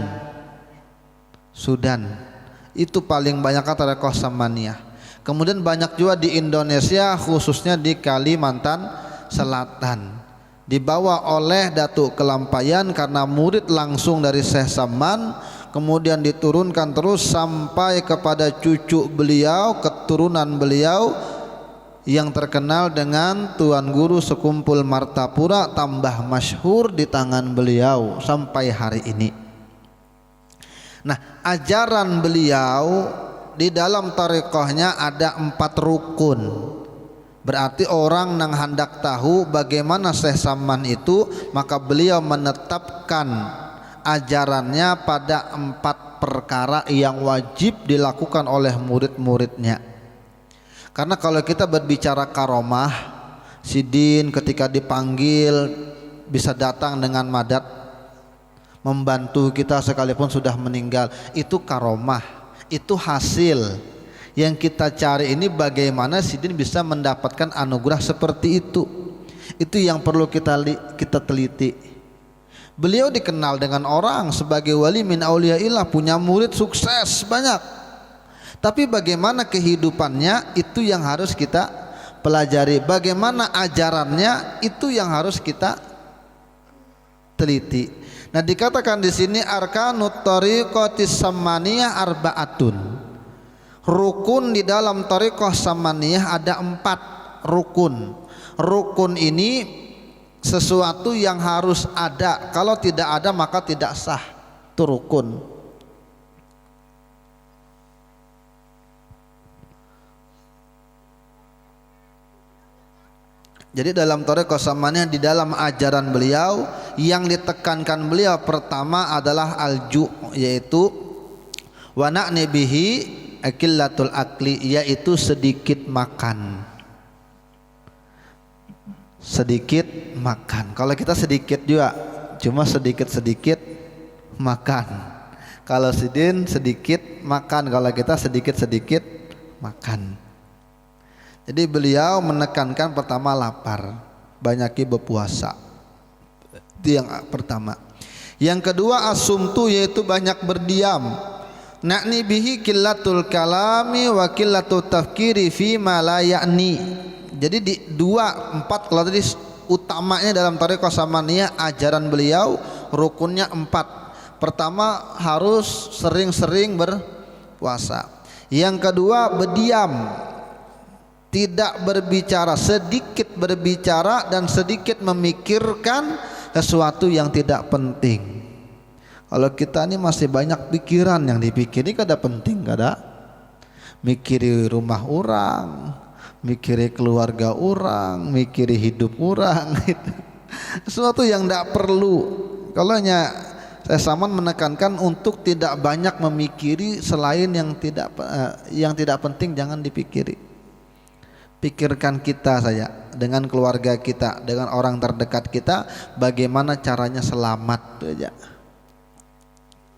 Itu paling banyak tarekat Samaniyah. Kemudian banyak juga di Indonesia, khususnya di Kalimantan Selatan, dibawa oleh Datuk Kelampayan karena murid langsung dari Syekh Samman, kemudian diturunkan terus sampai kepada cucu beliau, keturunan beliau yang terkenal dengan Tuan Guru Sekumpul Martapura, tambah masyhur di tangan beliau sampai hari ini. Nah, ajaran beliau di dalam tarekhnya ada 4 rukun. Berarti orang nang hendak tahu bagaimana Syekh Samman itu, maka beliau menetapkan ajarannya pada 4 perkara yang wajib dilakukan oleh murid-muridnya. Karena kalau kita berbicara karomah, Sidin ketika dipanggil bisa datang dengan madat, membantu kita sekalipun sudah meninggal, itu karomah, itu hasil. Yang kita cari ini bagaimana Sidin bisa mendapatkan anugerah seperti itu. Itu yang perlu kita teliti. Beliau dikenal dengan orang sebagai wali min auliyaillah, punya murid sukses banyak. Tapi bagaimana kehidupannya, itu yang harus kita pelajari. Bagaimana ajarannya, itu yang harus kita teliti. Nah, dikatakan di sini arkanut thariqatis samaniyah arba'atun. Rukun di dalam thariqah Samaniyah ada 4 rukun. Rukun ini sesuatu yang harus ada. Kalau tidak ada maka tidak sah. Itu rukun. Jadi dalam thariqah Samaniyah, di dalam ajaran beliau yang ditekankan beliau pertama adalah al-ju', yaitu wa na'ni bihi akillatul akli, yaitu sedikit makan. Sedikit makan. Kalau kita sedikit juga, cuma sedikit-sedikit makan. Kalau Sidin sedikit makan, kalau kita sedikit-sedikit makan. Jadi beliau menekankan pertama lapar, banyaki berpuasa. Itu yang pertama. Yang kedua as-sumtu, yaitu banyak berdiam. Na'ni bihi qillatul kalami wa qillatut tafkiri fi ma la ya'ni. Jadi di 2, 4 kalau tadi utamanya dalam thariqah samaniyah ajaran beliau rukunnya 4. Pertama harus sering-sering berpuasa. Yang kedua berdiam, tidak berbicara, sedikit berbicara dan sedikit memikirkan sesuatu yang tidak penting. Kalau kita ini masih banyak pikiran yang dipikiri, kada penting, kada mikiri rumah orang, mikiri keluarga orang, mikiri hidup orang gitu. Sesuatu yang tidak perlu. Kalau saya Saman menekankan untuk tidak banyak memikiri selain yang tidak penting, jangan dipikiri. Pikirkan kita saja dengan keluarga kita, dengan orang terdekat kita, bagaimana caranya selamat, itu aja.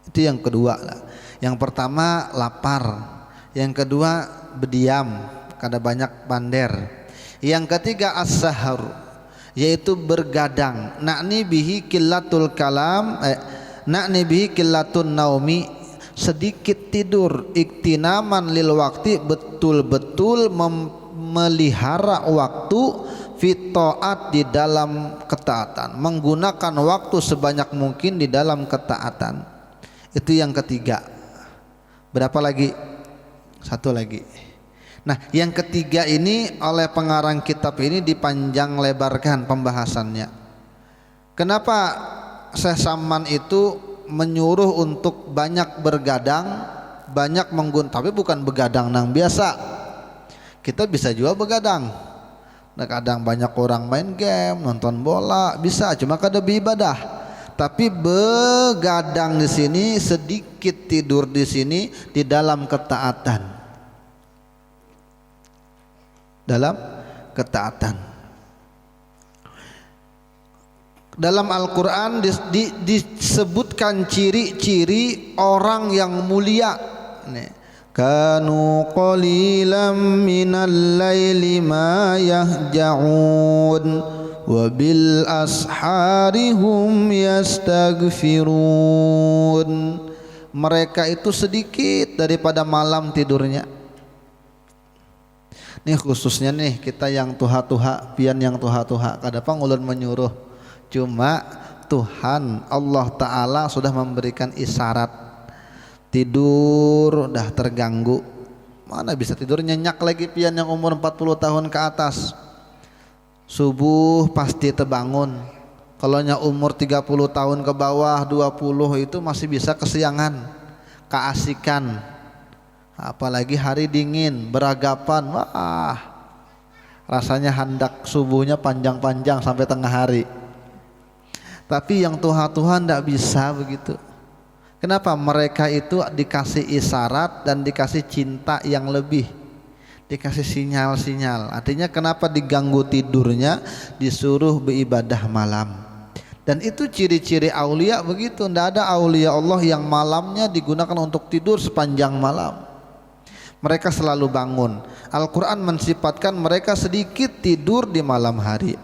Itu yang kedua lah. Yang pertama lapar, yang kedua berdiam, kada banyak bander. Yang ketiga as-sahar, yaitu bergadang. Na'ni bihi qillatul kalam, na'ni bihi qillatun naumi, sedikit tidur. Iktinaman lil waktu, betul-betul melihara waktu, fi ta'at, di dalam ketaatan, menggunakan waktu sebanyak mungkin di dalam ketaatan. Itu yang ketiga. Berapa lagi? 1 lagi. Nah, yang ketiga ini oleh pengarang kitab ini dipanjang lebarkan pembahasannya. Kenapa Syekh Saman itu menyuruh untuk banyak bergadang, banyak tapi bukan begadang nang biasa. Kita bisa juga begadang. Nah, kadang banyak orang main game, nonton bola, bisa, cuma kada beribadah. Tapi begadang di sini, sedikit tidur di sini, di dalam ketaatan. Dalam ketaatan. Dalam Al-Quran disebutkan ciri-ciri orang yang mulia. Kanu qalilan minal laili ma yahja'un wa bil ashari hum yastaghfirun. Mereka itu sedikit daripada malam tidurnya. Nih khususnya nih kita yang tuha-tuha, pian yang tuha-tuha, kadang ulun menyuruh. Cuma Tuhan Allah Ta'ala sudah memberikan isyarat, tidur dah terganggu. Mana bisa tidur nyenyak lagi pian yang umur 40 tahun ke atas. Subuh pasti terbangun. Kalau umur 30 tahun ke bawah, 20 itu masih bisa kesiangan, keasikan. Apalagi hari dingin, beragapan, wah rasanya hendak subuhnya panjang-panjang sampai tengah hari. Tapi yang Tuhan tidak bisa begitu. Kenapa? Mereka itu dikasih isyarat dan dikasih cinta yang lebih, dikasih sinyal-sinyal. Artinya kenapa diganggu tidurnya, disuruh beribadah malam. Dan itu ciri-ciri aulia begitu. Tidak ada aulia Allah yang malamnya digunakan untuk tidur sepanjang malam. Mereka selalu bangun. Al-Quran mensifatkan mereka sedikit tidur di malam hari.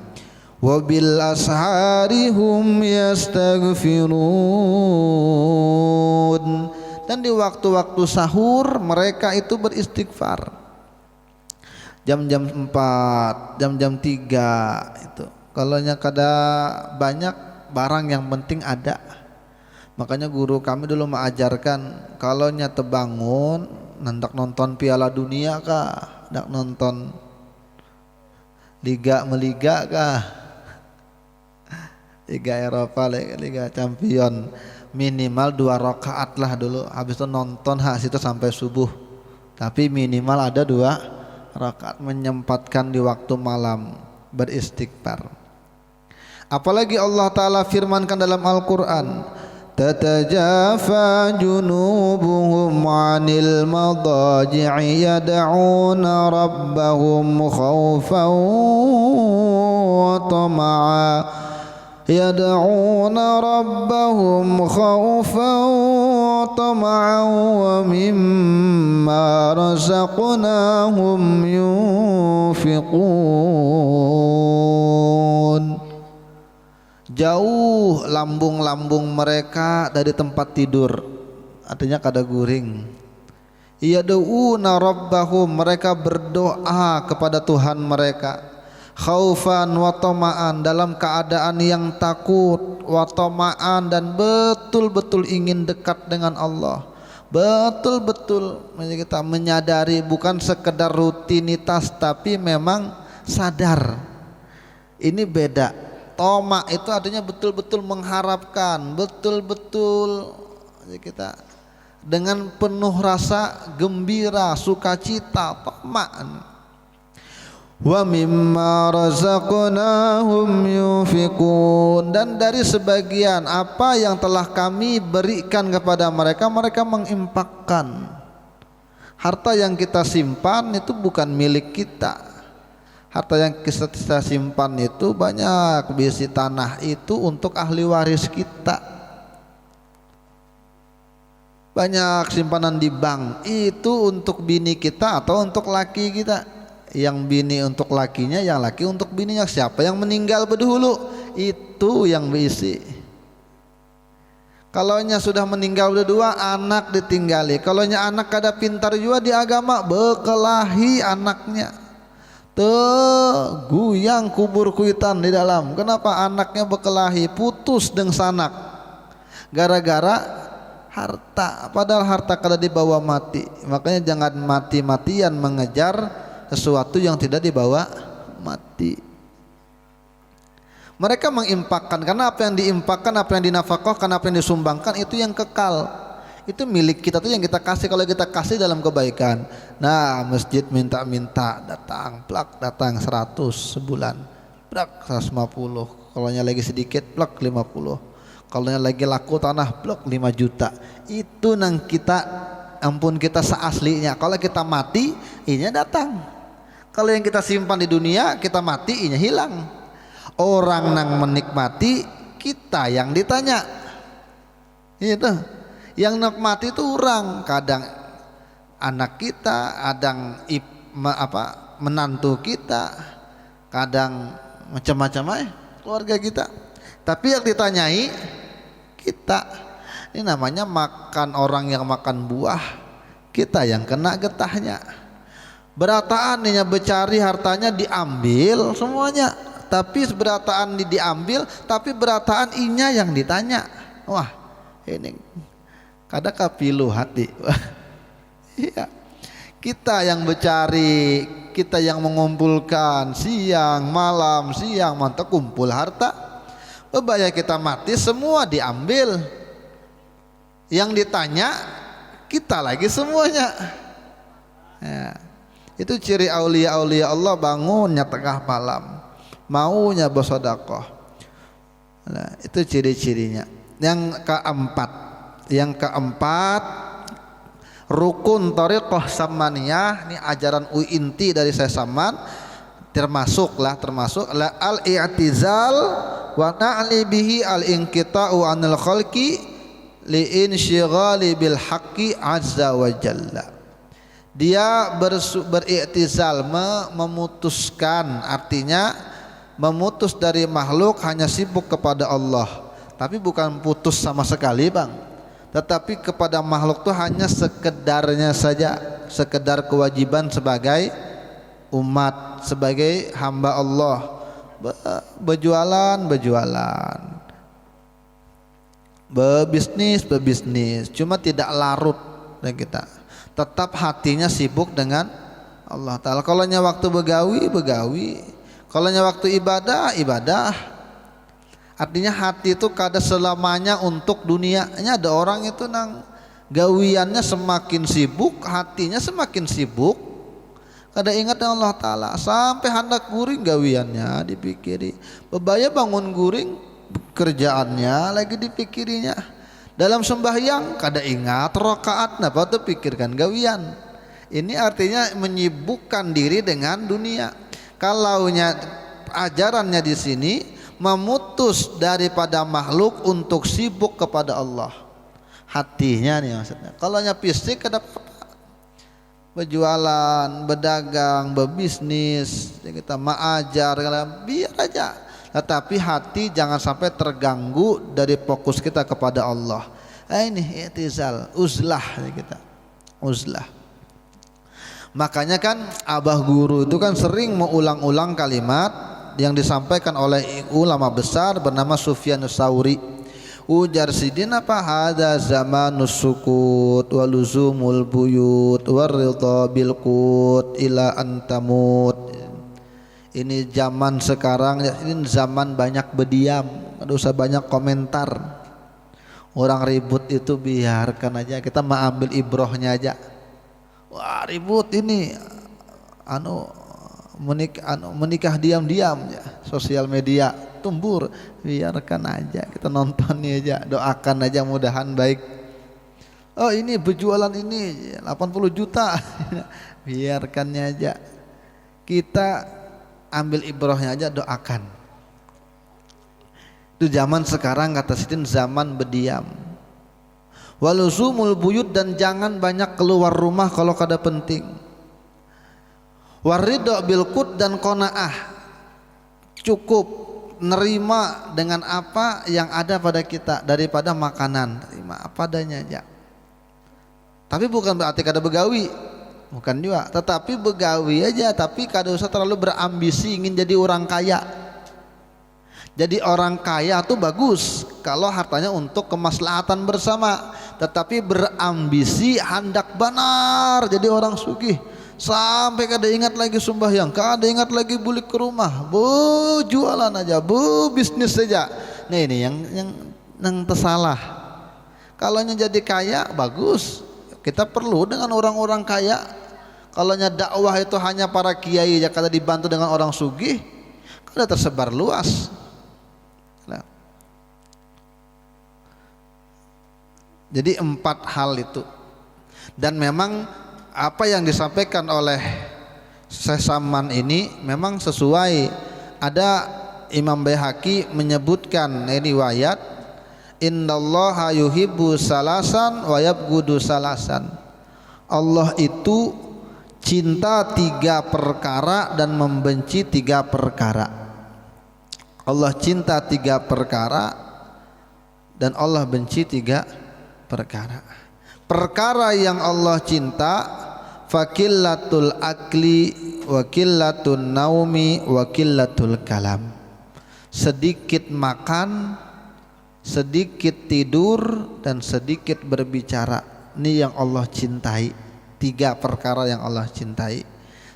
Wabil ashari hum yastaghfirun. Dan di waktu-waktu sahur mereka itu beristighfar. Jam-jam 4, jam-jam 3 itu. Kalau kada banyak barang yang penting ada. Makanya guru kami dulu mengajarkan kalau terbangun hendak nonton Piala Dunia kah, hendak nonton Liga kah, Liga Eropa, Liga Champion, minimal 2 rakaat lah dulu. Habis itu nonton situ sampai subuh. Tapi minimal ada 2 rakaat, menyempatkan di waktu malam beristighfar. Apalagi Allah Ta'ala firmankan dalam Al-Quran, tatajafa junubuhum 'anil madaji'i yad'una rabbahum khaufan wa tama'a yad'una rabbahum khaufan wa tama'an wa mimma razaqnahum yunfiqun. jauh lambung-lambung mereka dari tempat tidur, artinya kada guring. Yad'una rabbahum, mereka berdoa kepada Tuhan mereka, khaufan wa tama'an, dalam keadaan yang takut, wa tama'an, dan betul-betul ingin dekat dengan Allah, betul-betul kita menyadari, bukan sekedar rutinitas tapi memang sadar. Ini beda. Toma itu artinya betul-betul mengharapkan, betul-betul kita dengan penuh rasa gembira, sukacita, toma. Wa mimma razaqnahum yunfiqun, dan dari sebagian apa yang telah kami berikan kepada mereka, mereka menginfakkan. Harta yang kita simpan itu bukan milik kita. Harta yang kita simpan itu banyak, bisi tanah itu untuk ahli waris kita. Banyak simpanan di bank itu untuk bini kita atau untuk laki kita. Yang bini untuk lakinya, yang laki untuk bininya. Siapa yang meninggal berdahulu itu yang berisi. Kalaunya sudah meninggal berdua, anak ditinggali. Kalaunya anak kada pintar juga di agama, bekelahi anaknya, guyang kubur kuitan di dalam. Kenapa anaknya bekelahi, putus dengan sanak, gara-gara harta. Padahal harta kada dibawa mati. Makanya jangan mati-matian mengejar sesuatu yang tidak dibawa mati. Mereka menginfakkan, karena apa yang diinfakkan, apa yang dinafkahkan, apa yang disumbangkan itu yang kekal. Itu milik kita, tuh yang kita kasih. Kalau kita kasih dalam kebaikan, nah masjid minta-minta datang, plak datang 100 sebulan, plak 150. Kalau lagi sedikit, plak 50. Kalau lagi laku tanah, plak 5 juta. Itu nang kita, ampun kita seaslinya. Kalau kita mati, inya datang. Kalau yang kita simpan di dunia, kita mati, inya hilang. Orang nang menikmati, kita yang ditanya. Itu yang nikmati itu orang, kadang anak kita, kadang menantu kita, kadang macam-macam keluarga kita. Tapi yang ditanyai kita. Ini namanya makan orang yang makan buah, kita yang kena getahnya. Berataan inya becari hartanya diambil semuanya, tapi berataan diambil, tapi berataan inya yang ditanya. Wah, ini kada kapilu hati. Iya. Kita yang becari, kita yang mengumpulkan siang malam, siang mantap kumpul harta. Bebaya kita mati semua diambil. Yang ditanya kita lagi semuanya. Ya. Itu ciri aulia-aulia Allah, bangunnya tengah malam, maunya bersedekah. Nah, itu ciri-cirinya. Yang keempat, rukun thariqah samaniyah. Ini ajaran inti dari saya Saman, termasuk al-i'tizal wa na'li bihi al-inqita'u 'anil khalqi li insyighali bil haqqi azza wa jalla. Dia ber'iktizal, memutuskan, artinya memutus dari makhluk, hanya sibuk kepada Allah. Tapi bukan putus sama sekali bang, tetapi kepada makhluk itu hanya sekedarnya saja, sekedar kewajiban sebagai umat, sebagai hamba Allah. Berjualan, berbisnis, cuma tidak larut dan kita tetap hatinya sibuk dengan Allah Ta'ala. Kalau waktu begawi, kalau waktu ibadah. Artinya hati itu kada selamanya untuk dunianya. Ada orang itu nang gawiannya semakin sibuk, hatinya semakin sibuk, kada ingat dengan Allah Ta'ala. Sampai hendak guring gawiannya dipikiri, bebaya bangun guring kerjaannya lagi dipikirinya. Dalam sembahyang kada ingat rakaat, napa tuh pikirkan gawian. Ini artinya menyibukkan diri dengan dunia. Kalaunya ajarannya di sini memutus daripada makhluk untuk sibuk kepada Allah. Hatinya nih maksudnya. Kalaunya fisik kada apa-apa. Berjualan, berdagang, berbisnis, kita mengajar, biar aja. tetapi hati jangan sampai terganggu dari fokus kita kepada Allah. Ini i'tizal, uzlah kita, uzlah. Makanya kan abah guru itu kan sering mengulang-ulang kalimat yang disampaikan oleh ulama besar bernama Sufyanus Tsauri. Ujar sidin apa? Hada zamanus sukut wa luzumul buyut waridha bil qut ila antamut. Ini zaman sekarang, ini zaman banyak berdiam, enggak usah banyak komentar. Orang ribut itu biarkan aja, kita mau ambil ibrohnya aja. Wah ribut ini menikah diam-diam ya, sosial media tumbur, biarkan aja, kita nonton aja, doakan aja mudahan baik. Oh ini berjualan ini 80 juta biarkannya aja, kita ambil ibrohnya aja, doakan. Itu zaman sekarang kata Sidin zaman berdiam. Waluzumul buyut, dan jangan banyak keluar rumah kalau kada penting. Waridho bil qut, dan qanaah, cukup nerima dengan apa yang ada pada kita daripada makanan, terima apa adanya aja. Tapi bukan berarti kada begawi, bukan juga, tetapi begawi aja, tapi kada usah terlalu berambisi ingin jadi orang kaya. Jadi orang kaya tuh bagus kalau hartanya untuk kemaslahatan bersama, tetapi berambisi hendak benar jadi orang sugih sampai kada ingat lagi sembahyang, kada ingat lagi bulik ke rumah, jualan aja, bisnis saja. Nah ini yang tersalah. Kalau jadi kaya bagus, kita perlu dengan orang-orang kaya. Kalau dakwah itu hanya para kiai aja kada dibantu dengan orang sugih, kada tersebar luas. Nah. Jadi 4 hal itu, dan memang apa yang disampaikan oleh Syekh Saman ini memang sesuai. Ada Imam Baihaqi menyebutkan ini riwayat, innallaha yuhibbu salasan wa yabghudu salasan. Allah itu cinta 3 perkara dan membenci 3 perkara. Allah cinta 3 perkara dan Allah benci 3 perkara. Perkara yang Allah cinta, fakillatul akli wa killatun naumi wa killatul kalam. Sedikit makan, sedikit tidur, dan sedikit berbicara. Ini yang Allah cintai. 3 perkara yang Allah cintai.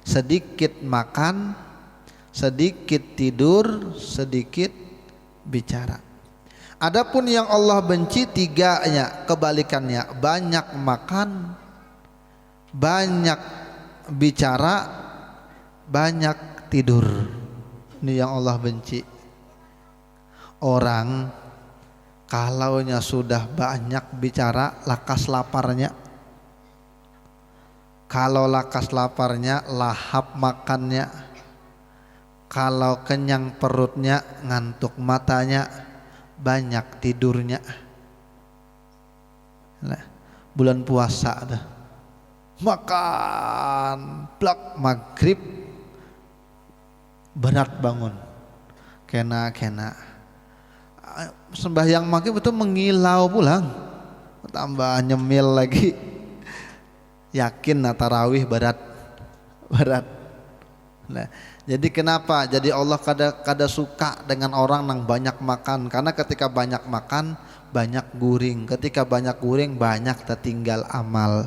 Sedikit makan, sedikit tidur, sedikit bicara. Adapun yang Allah benci 3-nya, kebalikannya, banyak makan, banyak bicara, banyak tidur. Ini yang Allah benci. Orang kalaunya sudah banyak bicara, lakas laparnya. Kalau lakas laparnya, lahap makannya. Kalau kenyang perutnya, ngantuk matanya, banyak tidurnya. Nah, bulan puasa dah, makan plak maghrib berat bangun, kena sembahyang maghrib itu mengilau pulang, tambah nyemil lagi, yakin tarawih berat. Nah, jadi kenapa? Jadi Allah kada suka dengan orang yang banyak makan, karena ketika banyak makan banyak guring, ketika banyak guring banyak tertinggal amal.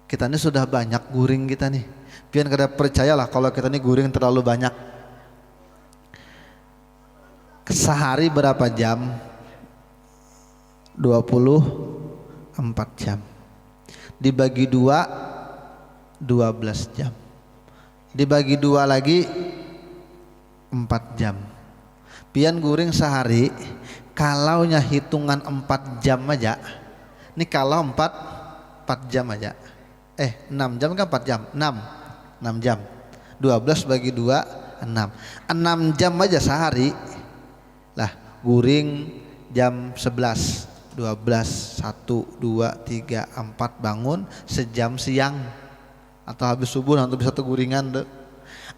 Kita ini sudah banyak guring kita nih, biar kada percayalah kalau kita ini guring terlalu banyak. Sehari berapa jam? 24 jam. Dibagi 2, 12 jam. Dibagi 2 lagi 4 jam. Pian guring sehari, kalaunya hitungan 4 jam aja. Ini kalau 4 jam aja. 6 jam kan 4 jam. 6 jam. 12 bagi 2 6. 6 jam aja sehari. Lah, guring jam 11, 12, 1, 2, 3, 4 bangun, sejam siang. Atau habis subuh nanti bisa guringan deh.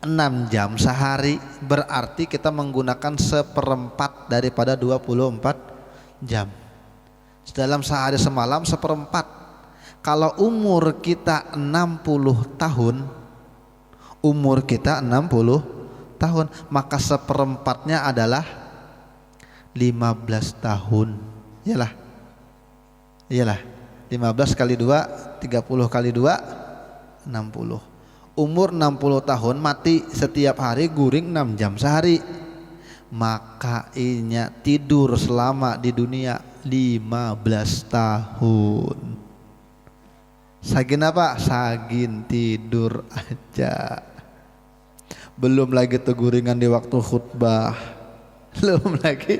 6 jam sehari, berarti kita menggunakan 1/4 daripada 24 jam. Dalam sehari semalam 1/4. Kalau umur kita 60 tahun, maka 1/4-nya adalah 15 tahun. Iyalah 15 kali 2, 30 kali 2, 60. Umur 60 tahun mati setiap hari guring 6 jam sehari, maka inya tidur selama di dunia 15 tahun. Sagin apa? Sagin tidur aja. Belum lagi tuh guringan di waktu khutbah, belum lagi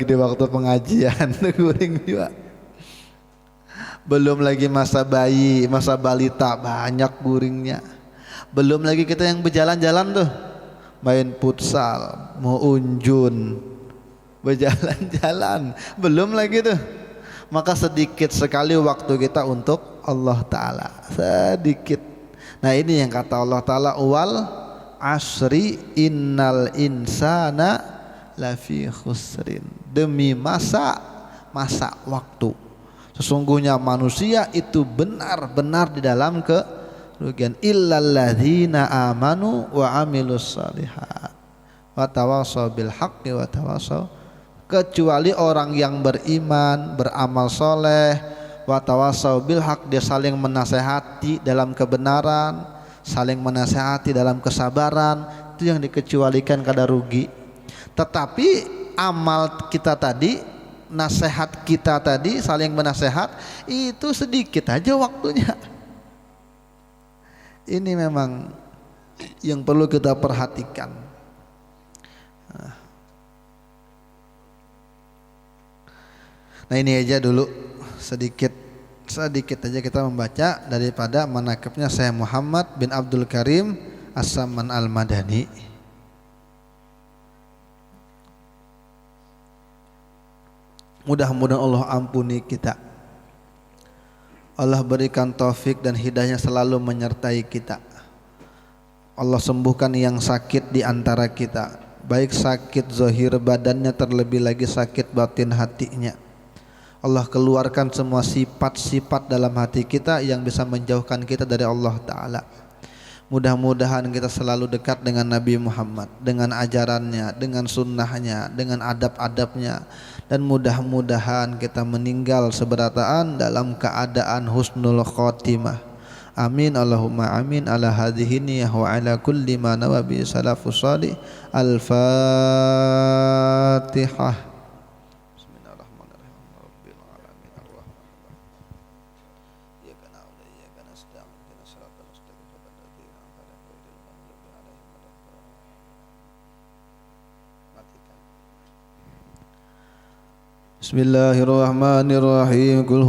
di waktu pengajian tuh guring juga. Belum lagi masa bayi, masa balita, banyak guringnya. Belum lagi kita yang berjalan-jalan tuh, main futsal, mau unjun, berjalan-jalan, belum lagi tuh. Maka sedikit sekali waktu kita untuk Allah Ta'ala, sedikit. Nah ini yang kata Allah Ta'ala, wal asri innal insana lafi khusrin. Demi masa waktu, sesungguhnya manusia itu benar-benar di dalam kerugian. Illalladzina amanu wa amilus shalihat wa tawassaw bil haqqi wa tawassaw, kecuali orang yang beriman, beramal soleh, wa tawassaw bil haq, dia saling menasehati dalam kebenaran, saling menasehati dalam kesabaran, itu yang dikecualikan kada rugi. Tetapi amal kita tadi, nasihat kita tadi, saling menasehat, itu sedikit aja waktunya. Ini memang yang perlu kita perhatikan. Nah ini aja dulu sedikit aja kita membaca daripada manaqibnya Syekh Muhammad bin Abdul Karim As-Samman Al-Madani. Mudah-mudahan Allah ampuni kita, Allah berikan taufik dan hidayahnya selalu menyertai kita. Allah sembuhkan yang sakit di antara kita, baik sakit zahir badannya, terlebih lagi sakit batin hatinya. Allah keluarkan semua sifat-sifat dalam hati kita yang bisa menjauhkan kita dari Allah Ta'ala. Mudah-mudahan kita selalu dekat dengan Nabi Muhammad, dengan ajarannya, dengan sunnahnya, dengan adab-adabnya, dan mudah-mudahan kita meninggal seberataan dalam keadaan husnul khotimah. Amin Allahumma amin ala hadhihi niyah wa ala kulli ma nawabi salafus salih. Al-Fatihah. Bismillahirrahmanirrahim. Qul